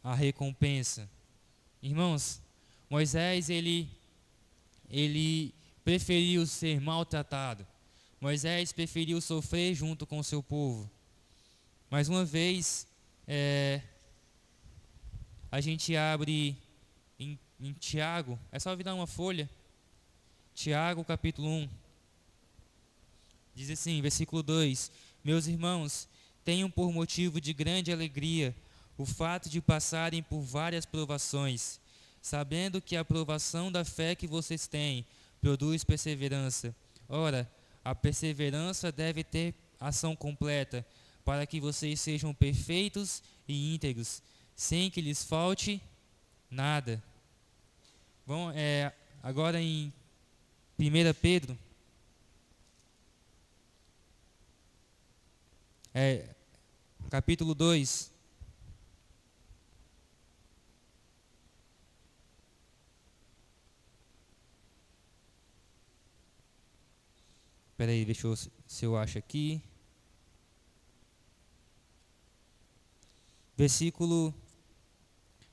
a recompensa. Irmãos, Moisés, ele preferiu ser maltratado. Moisés preferiu sofrer junto com o seu povo. Mais uma vez, a gente abre em Tiago, é só virar uma folha. Tiago capítulo 1. Diz assim, versículo 2: Meus irmãos, tenham por motivo de grande alegria o fato de passarem por várias provações, sabendo que a provação da fé que vocês têm produz perseverança. Ora, a perseverança deve ter ação completa, para que vocês sejam perfeitos e íntegros, sem que lhes falte nada. Bom, agora em 1 Pedro, capítulo 2. Espera aí, deixa eu se eu acho aqui.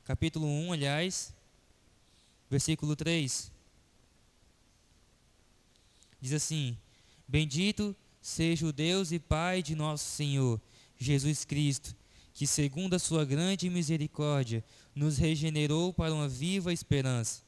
Capítulo 1, aliás, versículo 3. Diz assim: Bendito seja o Deus e Pai de nosso Senhor Jesus Cristo, que segundo a sua grande misericórdia nos regenerou para uma viva esperança,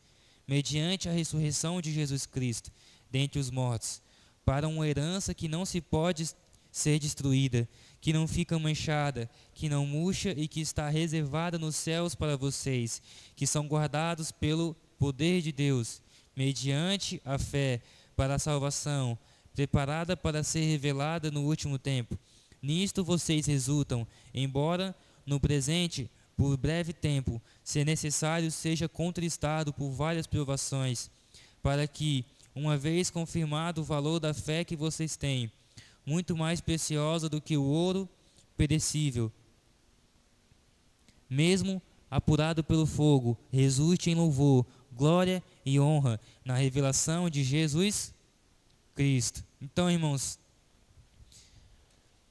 mediante a ressurreição de Jesus Cristo dentre os mortos, para uma herança que não se pode ser destruída, que não fica manchada, que não murcha e que está reservada nos céus para vocês, que são guardados pelo poder de Deus, mediante a fé, para a salvação, preparada para ser revelada no último tempo. Nisto vocês resultam, embora no presente, por breve tempo, se necessário, seja contristado por várias provações, para que, uma vez confirmado o valor da fé que vocês têm, muito mais preciosa do que o ouro perecível, mesmo apurado pelo fogo, resulte em louvor, glória e honra na revelação de Jesus Cristo. Então, irmãos,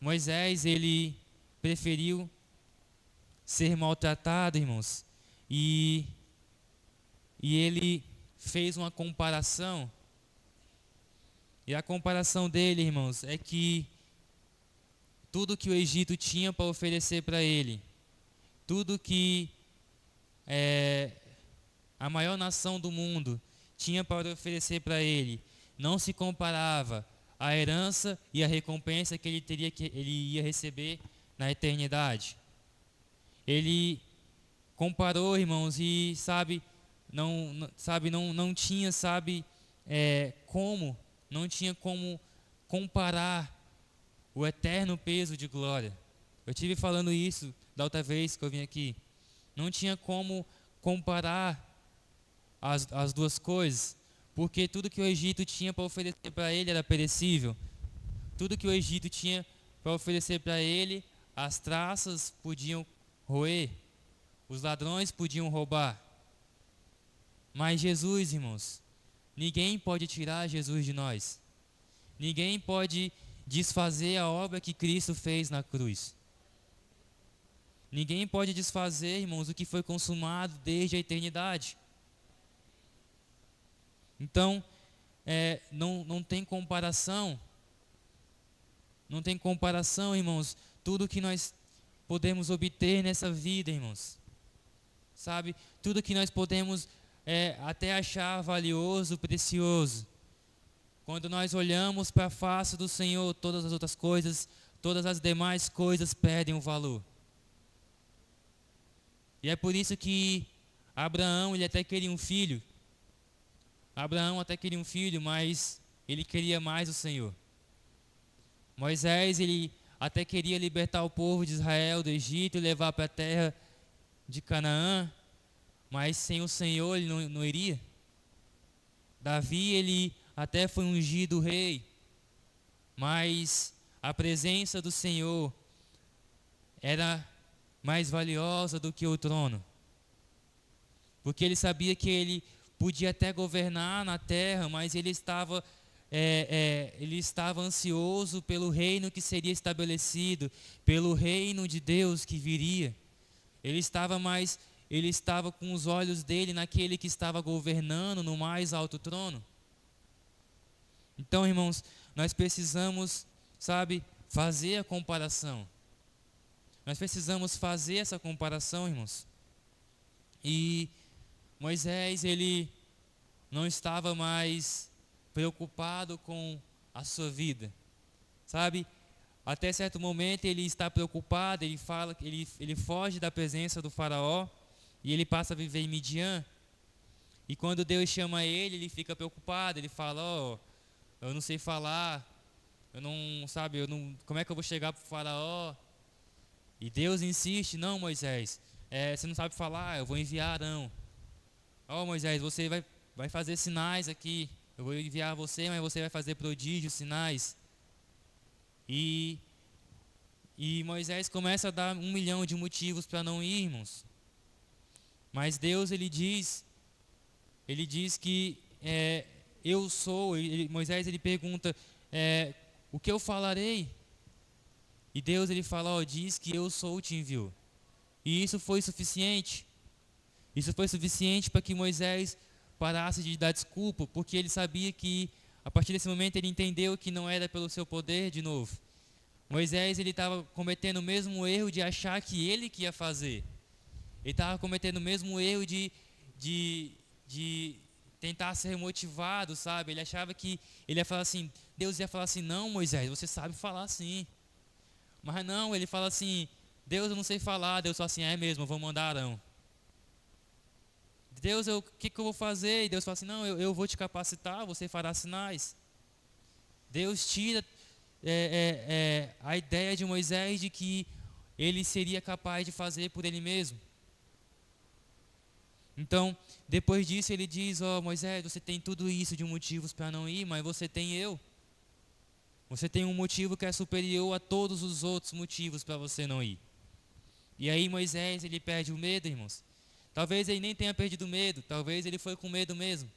Moisés, ele preferiu ser maltratado, irmãos, e ele fez uma comparação, e a comparação dele, irmãos, é que tudo que o Egito tinha para oferecer para ele, tudo que a maior nação do mundo tinha para oferecer para ele, não se comparava à herança e à recompensa que ele ia receber na eternidade. Ele comparou, irmãos, e não tinha como comparar o eterno peso de glória. Eu tive falando isso da outra vez que eu vim aqui. Não tinha como comparar as duas coisas, porque tudo que o Egito tinha para oferecer para ele era perecível. Tudo que o Egito tinha para oferecer para ele, as traças podiam roer, os ladrões podiam roubar. Mas Jesus, irmãos, ninguém pode tirar Jesus de nós. Ninguém pode desfazer a obra que Cristo fez na cruz. Ninguém pode desfazer, irmãos, o que foi consumado desde a eternidade. Então, não tem comparação. Não tem comparação, irmãos, tudo que nós podemos obter nessa vida, irmãos. Sabe? Tudo que nós podemos até achar valioso, precioso. Quando nós olhamos para a face do Senhor, todas as outras coisas, todas as demais coisas perdem o valor. E é por isso que Abraão, ele até queria um filho. Abraão até queria um filho, mas ele queria mais o Senhor. Moisés, ele até queria libertar o povo de Israel do Egito e levar para a terra de Canaã, mas sem o Senhor ele não iria. Davi, ele até foi ungido rei, mas a presença do Senhor era mais valiosa do que o trono. Porque ele sabia que ele podia até governar na terra, mas ele estava ansioso pelo reino que seria estabelecido, pelo reino de Deus que viria. Ele estava com os olhos dele naquele que estava governando no mais alto trono. Então, irmãos, nós precisamos, fazer a comparação. Nós precisamos fazer essa comparação, irmãos. E Moisés, ele não estava mais preocupado com a sua vida, Até certo momento ele está preocupado, ele fala que ele foge da presença do faraó e ele passa a viver em Midian. E quando Deus chama ele fica preocupado, ele fala: eu não sei falar, como é que eu vou chegar para o faraó? E Deus insiste: não, Moisés, você não sabe falar, eu vou enviar Arão. Moisés, você vai fazer sinais aqui, eu vou enviar você, mas você vai fazer prodígios, sinais. E Moisés começa a dar 1 milhão de motivos para não ir, irmãos. Mas Deus, ele diz que eu sou. Moisés, ele pergunta: o que eu falarei? E Deus, ele fala: diz que eu sou, te enviou. E isso foi suficiente. Isso foi suficiente para que Moisés parasse de dar desculpa, porque ele sabia que, a partir desse momento, ele entendeu que não era pelo seu poder de novo. Moisés, ele estava cometendo o mesmo erro de achar que ele que ia fazer. Ele estava cometendo o mesmo erro de tentar ser motivado, Ele achava que ele ia falar assim, Deus ia falar assim: não, Moisés, você sabe falar sim. Mas não, ele fala assim: Deus, eu não sei falar. Deus fala assim: é mesmo, eu vou mandar Arão. Deus, o que eu vou fazer? E Deus fala assim: não, eu vou te capacitar, você fará sinais. Deus tira a ideia de Moisés de que ele seria capaz de fazer por ele mesmo. Então, depois disso ele diz: Moisés, você tem tudo isso de motivos para não ir, mas você tem eu. Você tem um motivo que é superior a todos os outros motivos para você não ir. E aí Moisés, ele perde o medo, irmãos. Talvez ele nem tenha perdido o medo, talvez ele foi com medo mesmo.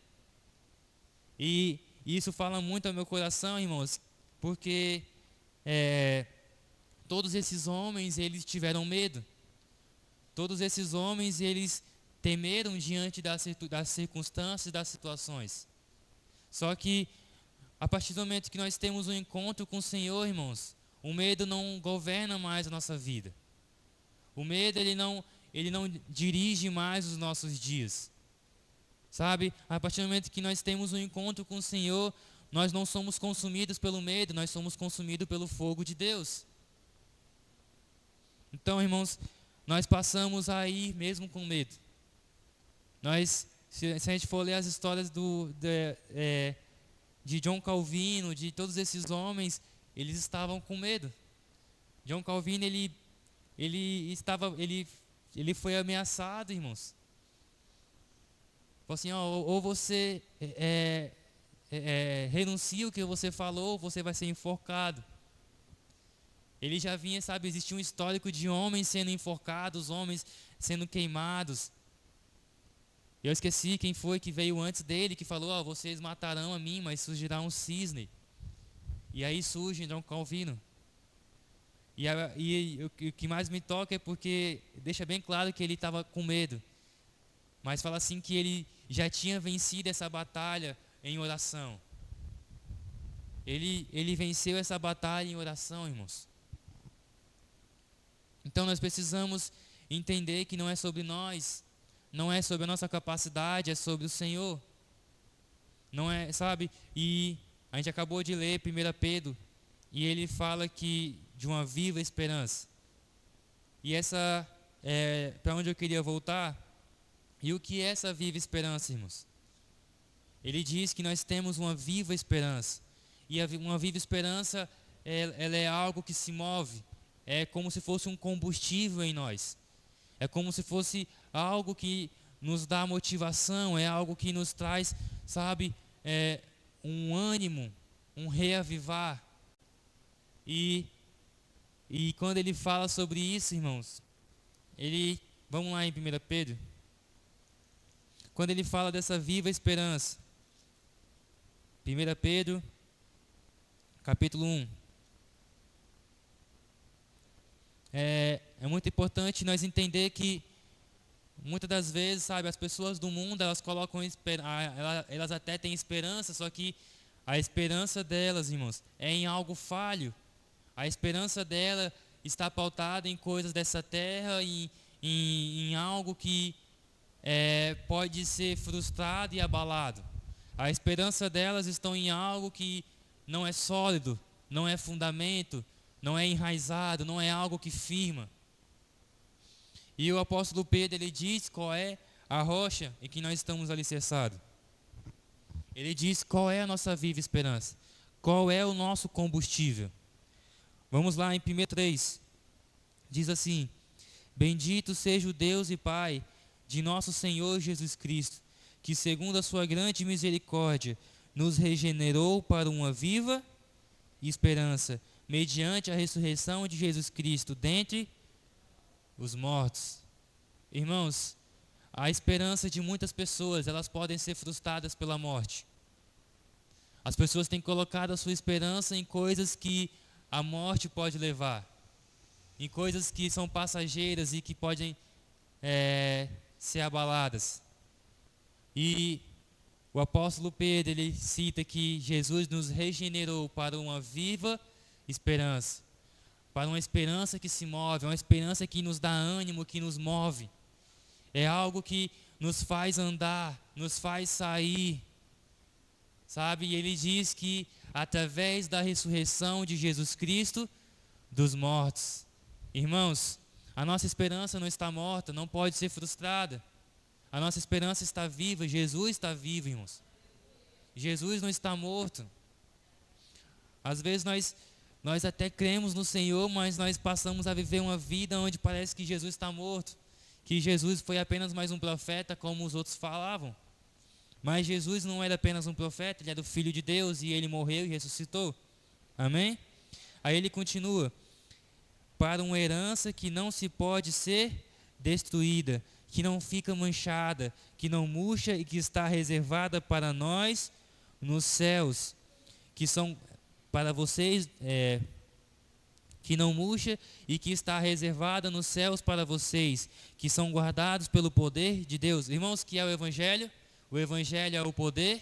E isso fala muito ao meu coração, irmãos, porque todos esses homens, eles tiveram medo. Todos esses homens, eles temeram diante das circunstâncias, das situações. Só que, a partir do momento que nós temos um encontro com o Senhor, irmãos, o medo não governa mais a nossa vida. O medo, ele não dirige mais os nossos dias. A partir do momento que nós temos um encontro com o Senhor, nós não somos consumidos pelo medo, nós somos consumidos pelo fogo de Deus. Então, irmãos, nós passamos a ir mesmo com medo. Se a gente for ler as histórias de John Calvino, de todos esses homens, eles estavam com medo. John Calvino, ele foi ameaçado, irmãos. Falou assim: ou você renuncia o que você falou, ou você vai ser enforcado. Ele já vinha, existia um histórico de homens sendo enforcados, homens sendo queimados. Eu esqueci quem foi que veio antes dele, que falou: vocês matarão a mim, mas surgirá um cisne. E aí surge John Calvino. E o que mais me toca é porque deixa bem claro que ele estava com medo. Mas fala assim que ele já tinha vencido essa batalha em oração. Ele venceu essa batalha em oração, irmãos. Então nós precisamos entender que não é sobre nós, não é sobre a nossa capacidade, é sobre o Senhor. Não é, E a gente acabou de ler 1 Pedro, e ele fala que de uma viva esperança. E essa para onde eu queria voltar. E o que é essa viva esperança, irmãos? Ele diz que nós temos uma viva esperança. E uma viva esperança, ela é algo que se move. É como se fosse um combustível em nós. É como se fosse algo que nos dá motivação, é algo que nos traz, sabe, um ânimo, um reavivar. E quando ele fala sobre isso, irmãos, vamos lá em 1 Pedro. Quando ele fala dessa viva esperança, 1 Pedro, capítulo 1. É muito importante nós entender que muitas das vezes, sabe, as pessoas do mundo, elas colocam elas até têm esperança, só que a esperança delas, irmãos, é em algo falho. A esperança dela está pautada em coisas dessa terra e em algo que pode ser frustrado e abalado. A esperança delas está em algo que não é sólido, não é fundamento, não é enraizado, não é algo que firma. E o apóstolo Pedro, ele diz qual é a rocha em que nós estamos alicerçados. Ele diz qual é a nossa viva esperança, qual é o nosso combustível. Vamos lá em 1:3. Diz assim: Bendito seja o Deus e Pai de nosso Senhor Jesus Cristo, que segundo a sua grande misericórdia nos regenerou para uma viva esperança, mediante a ressurreição de Jesus Cristo dentre os mortos. Irmãos, a esperança de muitas pessoas, elas podem ser frustradas pela morte. As pessoas têm colocado a sua esperança em coisas que a morte pode levar, em coisas que são passageiras e que podem ser abaladas. E o apóstolo Pedro, ele cita que Jesus nos regenerou para uma viva esperança, para uma esperança que se move, uma esperança que nos dá ânimo, que nos move. É algo que nos faz andar, nos faz sair, sabe? E ele diz que através da ressurreição de Jesus Cristo dos mortos. Irmãos, a nossa esperança não está morta, não pode ser frustrada. A nossa esperança está viva, Jesus está vivo, irmãos. Jesus não está morto. Às vezes nós até cremos no Senhor, mas nós passamos a viver uma vida onde parece que Jesus está morto, que Jesus foi apenas mais um profeta, como os outros falavam. Mas Jesus não era apenas um profeta, ele era o Filho de Deus e ele morreu e ressuscitou. Amém? Aí ele continua: para uma herança que não se pode ser destruída, que não fica manchada, que não murcha e que está reservada para nós nos céus, que são para vocês, que não murcha e que está reservada nos céus para vocês, que são guardados pelo poder de Deus. Irmãos, que é o Evangelho? O Evangelho é o poder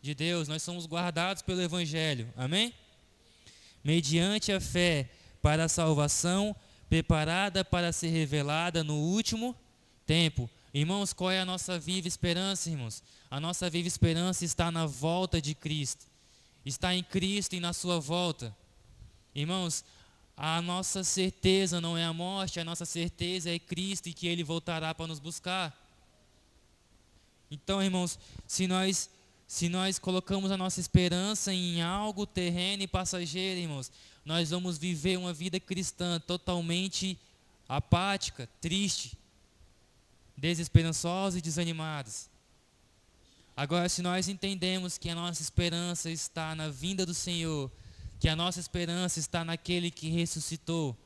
de Deus, nós somos guardados pelo Evangelho, amém? Mediante a fé para a salvação, preparada para ser revelada no último tempo. Irmãos, qual é a nossa viva esperança, irmãos? A nossa viva esperança está na volta de Cristo, está em Cristo e na sua volta. Irmãos, a nossa certeza não é a morte, a nossa certeza é Cristo e que Ele voltará para nos buscar. Então, irmãos, se nós colocamos a nossa esperança em algo terreno e passageiro, irmãos, nós vamos viver uma vida cristã totalmente apática, triste, desesperançosos e desanimados. Agora, se nós entendemos que a nossa esperança está na vinda do Senhor, que a nossa esperança está naquele que ressuscitou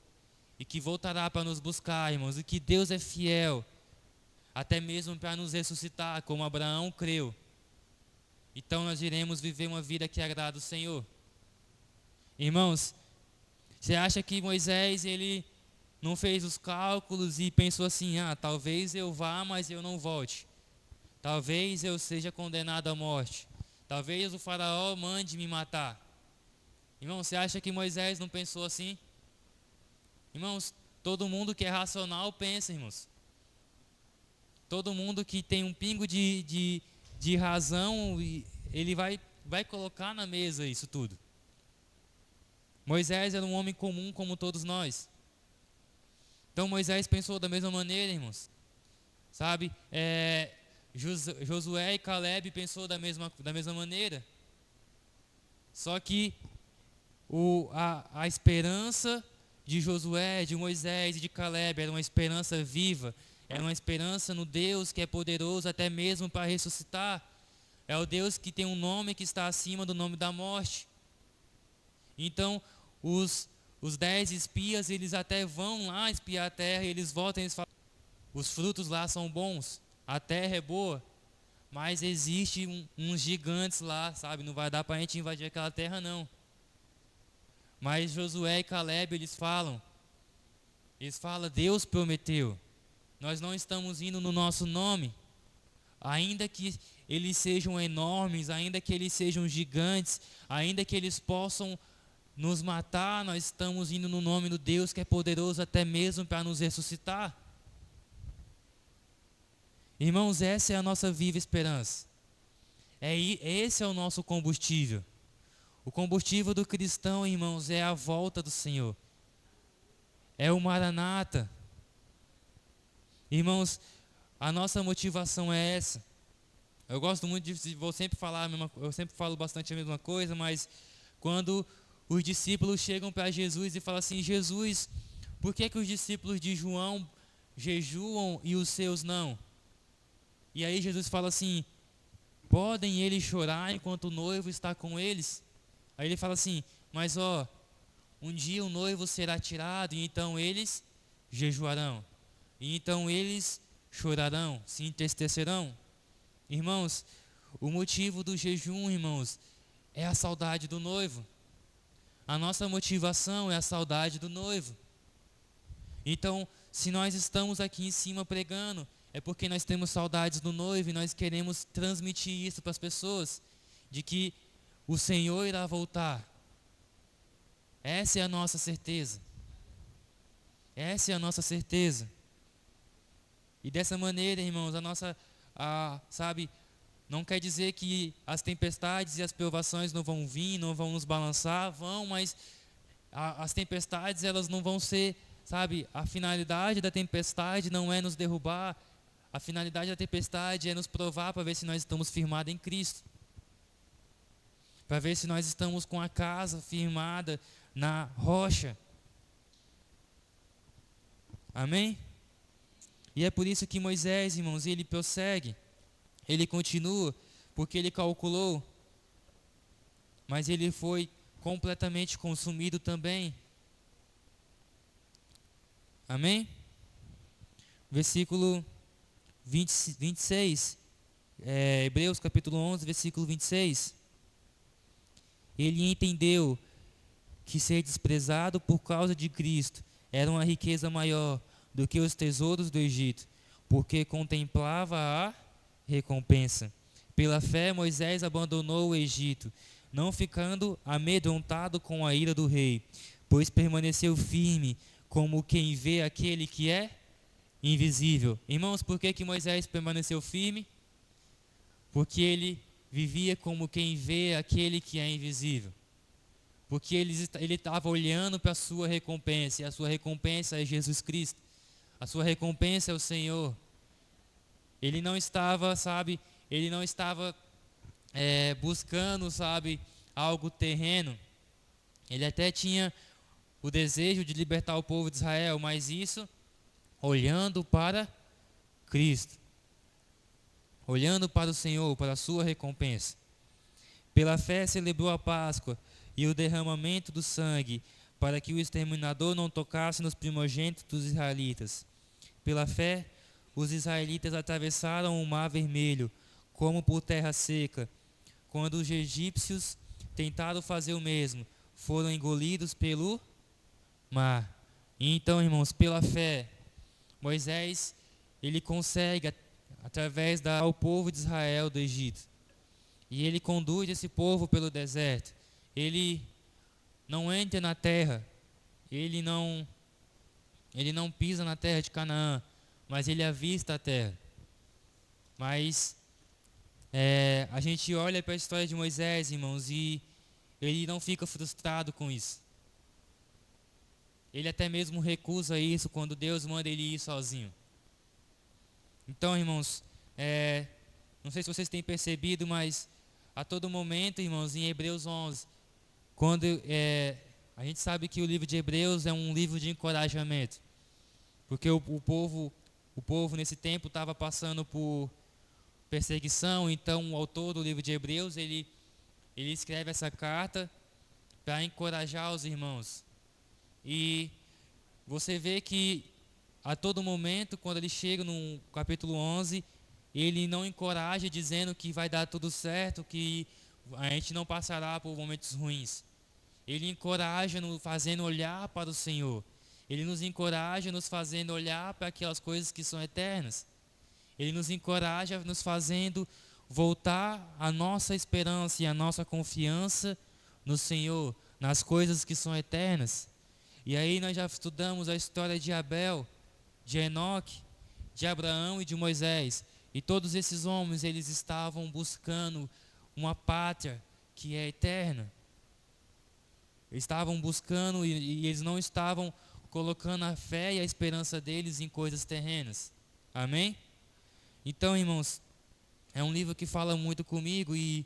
e que voltará para nos buscar, irmãos, e que Deus é fiel, até mesmo para nos ressuscitar, como Abraão creu, então nós iremos viver uma vida que agrada o Senhor. Irmãos, você acha que Moisés, ele não fez os cálculos e pensou assim: talvez eu vá, mas eu não volte. Talvez eu seja condenado à morte. Talvez o faraó mande me matar. Irmão, você acha que Moisés não pensou assim? Irmãos, todo mundo que é racional pensa, irmãos. Todo mundo que tem um pingo de razão, ele vai colocar na mesa isso tudo. Moisés era um homem comum como todos nós. Então Moisés pensou da mesma maneira, irmãos. Sabe? Josué e Caleb pensou da mesma maneira. Só que a esperança de Josué, de Moisés e de Caleb era uma esperança viva. Era uma esperança no Deus que é poderoso até mesmo para ressuscitar. É o Deus que tem um nome que está acima do nome da morte. Então, os 10 espias, eles até vão lá espiar a terra, e eles voltam e eles falam, os frutos lá são bons, a terra é boa, mas existe uns gigantes lá, sabe? Não vai dar para a gente invadir aquela terra, não. Mas Josué e Caleb, eles falam, Deus prometeu, nós não estamos indo no nosso nome, ainda que eles sejam enormes, ainda que eles sejam gigantes, ainda que eles possam nos matar, nós estamos indo no nome do Deus que é poderoso até mesmo para nos ressuscitar. Irmãos, essa é a nossa viva esperança. Esse é o nosso combustível. O combustível do cristão, irmãos, é a volta do Senhor. É o Maranata. Irmãos, a nossa motivação é essa. Eu gosto muito eu sempre falo bastante a mesma coisa, mas quando os discípulos chegam para Jesus e falam assim, Jesus, por que os discípulos de João jejuam e os seus não? E aí Jesus fala assim, podem eles chorar enquanto o noivo está com eles? Aí ele fala assim, mas um dia o noivo será tirado e então eles jejuarão. E então eles chorarão, se entristecerão. Irmãos, o motivo do jejum, irmãos, é a saudade do noivo. A nossa motivação é a saudade do noivo. Então, se nós estamos aqui em cima pregando, é porque nós temos saudades do noivo e nós queremos transmitir isso para as pessoas, de que o Senhor irá voltar. Essa é a nossa certeza. Essa é a nossa certeza. E dessa maneira, irmãos, sabe, não quer dizer que as tempestades e as provações não vão vir, não vão nos balançar, mas as tempestades, elas não vão ser, sabe, a finalidade da tempestade não é nos derrubar, a finalidade da tempestade é nos provar para ver se nós estamos firmados em Cristo. Para ver se nós estamos com a casa firmada na rocha. Amém? E é por isso que Moisés, irmãos, ele prossegue, ele continua, porque ele calculou, mas ele foi completamente consumido também. Amém? Versículo 26, Hebreus capítulo 11, versículo 26. Ele entendeu que ser desprezado por causa de Cristo era uma riqueza maior do que os tesouros do Egito, porque contemplava a recompensa. Pela fé, Moisés abandonou o Egito, não ficando amedrontado com a ira do rei, pois permaneceu firme, como quem vê aquele que é invisível. Irmãos, por que Moisés permaneceu firme? Porque ele vivia como quem vê aquele que é invisível. Porque ele estava olhando para a sua recompensa, e a sua recompensa é Jesus Cristo. A sua recompensa é o Senhor. Ele não estava, buscando, algo terreno. Ele até tinha o desejo de libertar o povo de Israel, mas isso olhando para Cristo. Olhando para o Senhor, para a sua recompensa. Pela fé celebrou a Páscoa e o derramamento do sangue, para que o exterminador não tocasse nos primogênitos dos israelitas. Pela fé, os israelitas atravessaram o Mar Vermelho, como por terra seca, quando os egípcios tentaram fazer o mesmo, foram engolidos pelo mar. E então, irmãos, pela fé, Moisés, ele consegue, através ao povo de Israel do Egito, e ele conduz esse povo pelo deserto. Ele não entra na terra, ele não pisa na terra de Canaã, mas ele avista a terra. Mas a gente olha para a história de Moisés, irmãos, e ele não fica frustrado com isso. ele até mesmo recusa isso quando Deus manda ele ir sozinho. Então, irmãos, não sei se vocês têm percebido, mas a todo momento, irmãos, em Hebreus 11, quando a gente sabe que o livro de Hebreus é um livro de encorajamento, porque o povo nesse tempo estava passando por perseguição. Então o autor do livro de Hebreus, ele escreve essa carta para encorajar os irmãos. E você vê que a todo momento, quando ele chega no capítulo 11, ele não encoraja dizendo que vai dar tudo certo, que a gente não passará por momentos ruins. Ele encoraja nos fazendo olhar para o Senhor. Ele nos encoraja nos fazendo olhar para aquelas coisas que são eternas. Ele nos encoraja nos fazendo voltar a nossa esperança e a nossa confiança no Senhor, nas coisas que são eternas. E aí nós já estudamos a história de Abel, de Enoque, de Abraão e de Moisés. E todos esses homens, eles estavam buscando uma pátria que é eterna. Eles estavam buscando e eles não estavam colocando a fé e a esperança deles em coisas terrenas. Amém? Então, irmãos, é um livro que fala muito comigo, e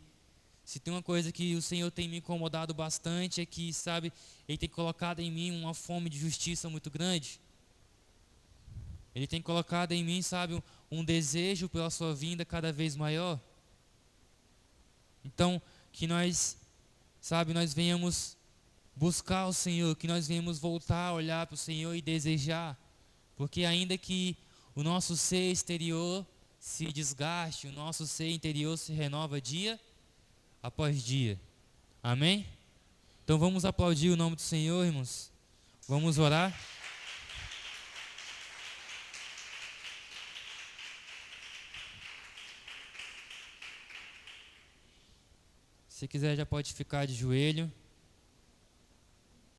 se tem uma coisa que o Senhor tem me incomodado bastante é que, sabe, Ele tem colocado em mim uma fome de justiça muito grande. Ele tem colocado em mim, sabe, um desejo pela sua vinda cada vez maior. Então, que nós, sabe, nós venhamos buscar o Senhor, que nós venhamos voltar a olhar para o Senhor e desejar, porque ainda que o nosso ser exterior se desgaste, o nosso ser interior se renova dia após dia. Amém? Então vamos aplaudir o nome do Senhor, irmãos. Vamos orar. Se quiser já pode ficar de joelho.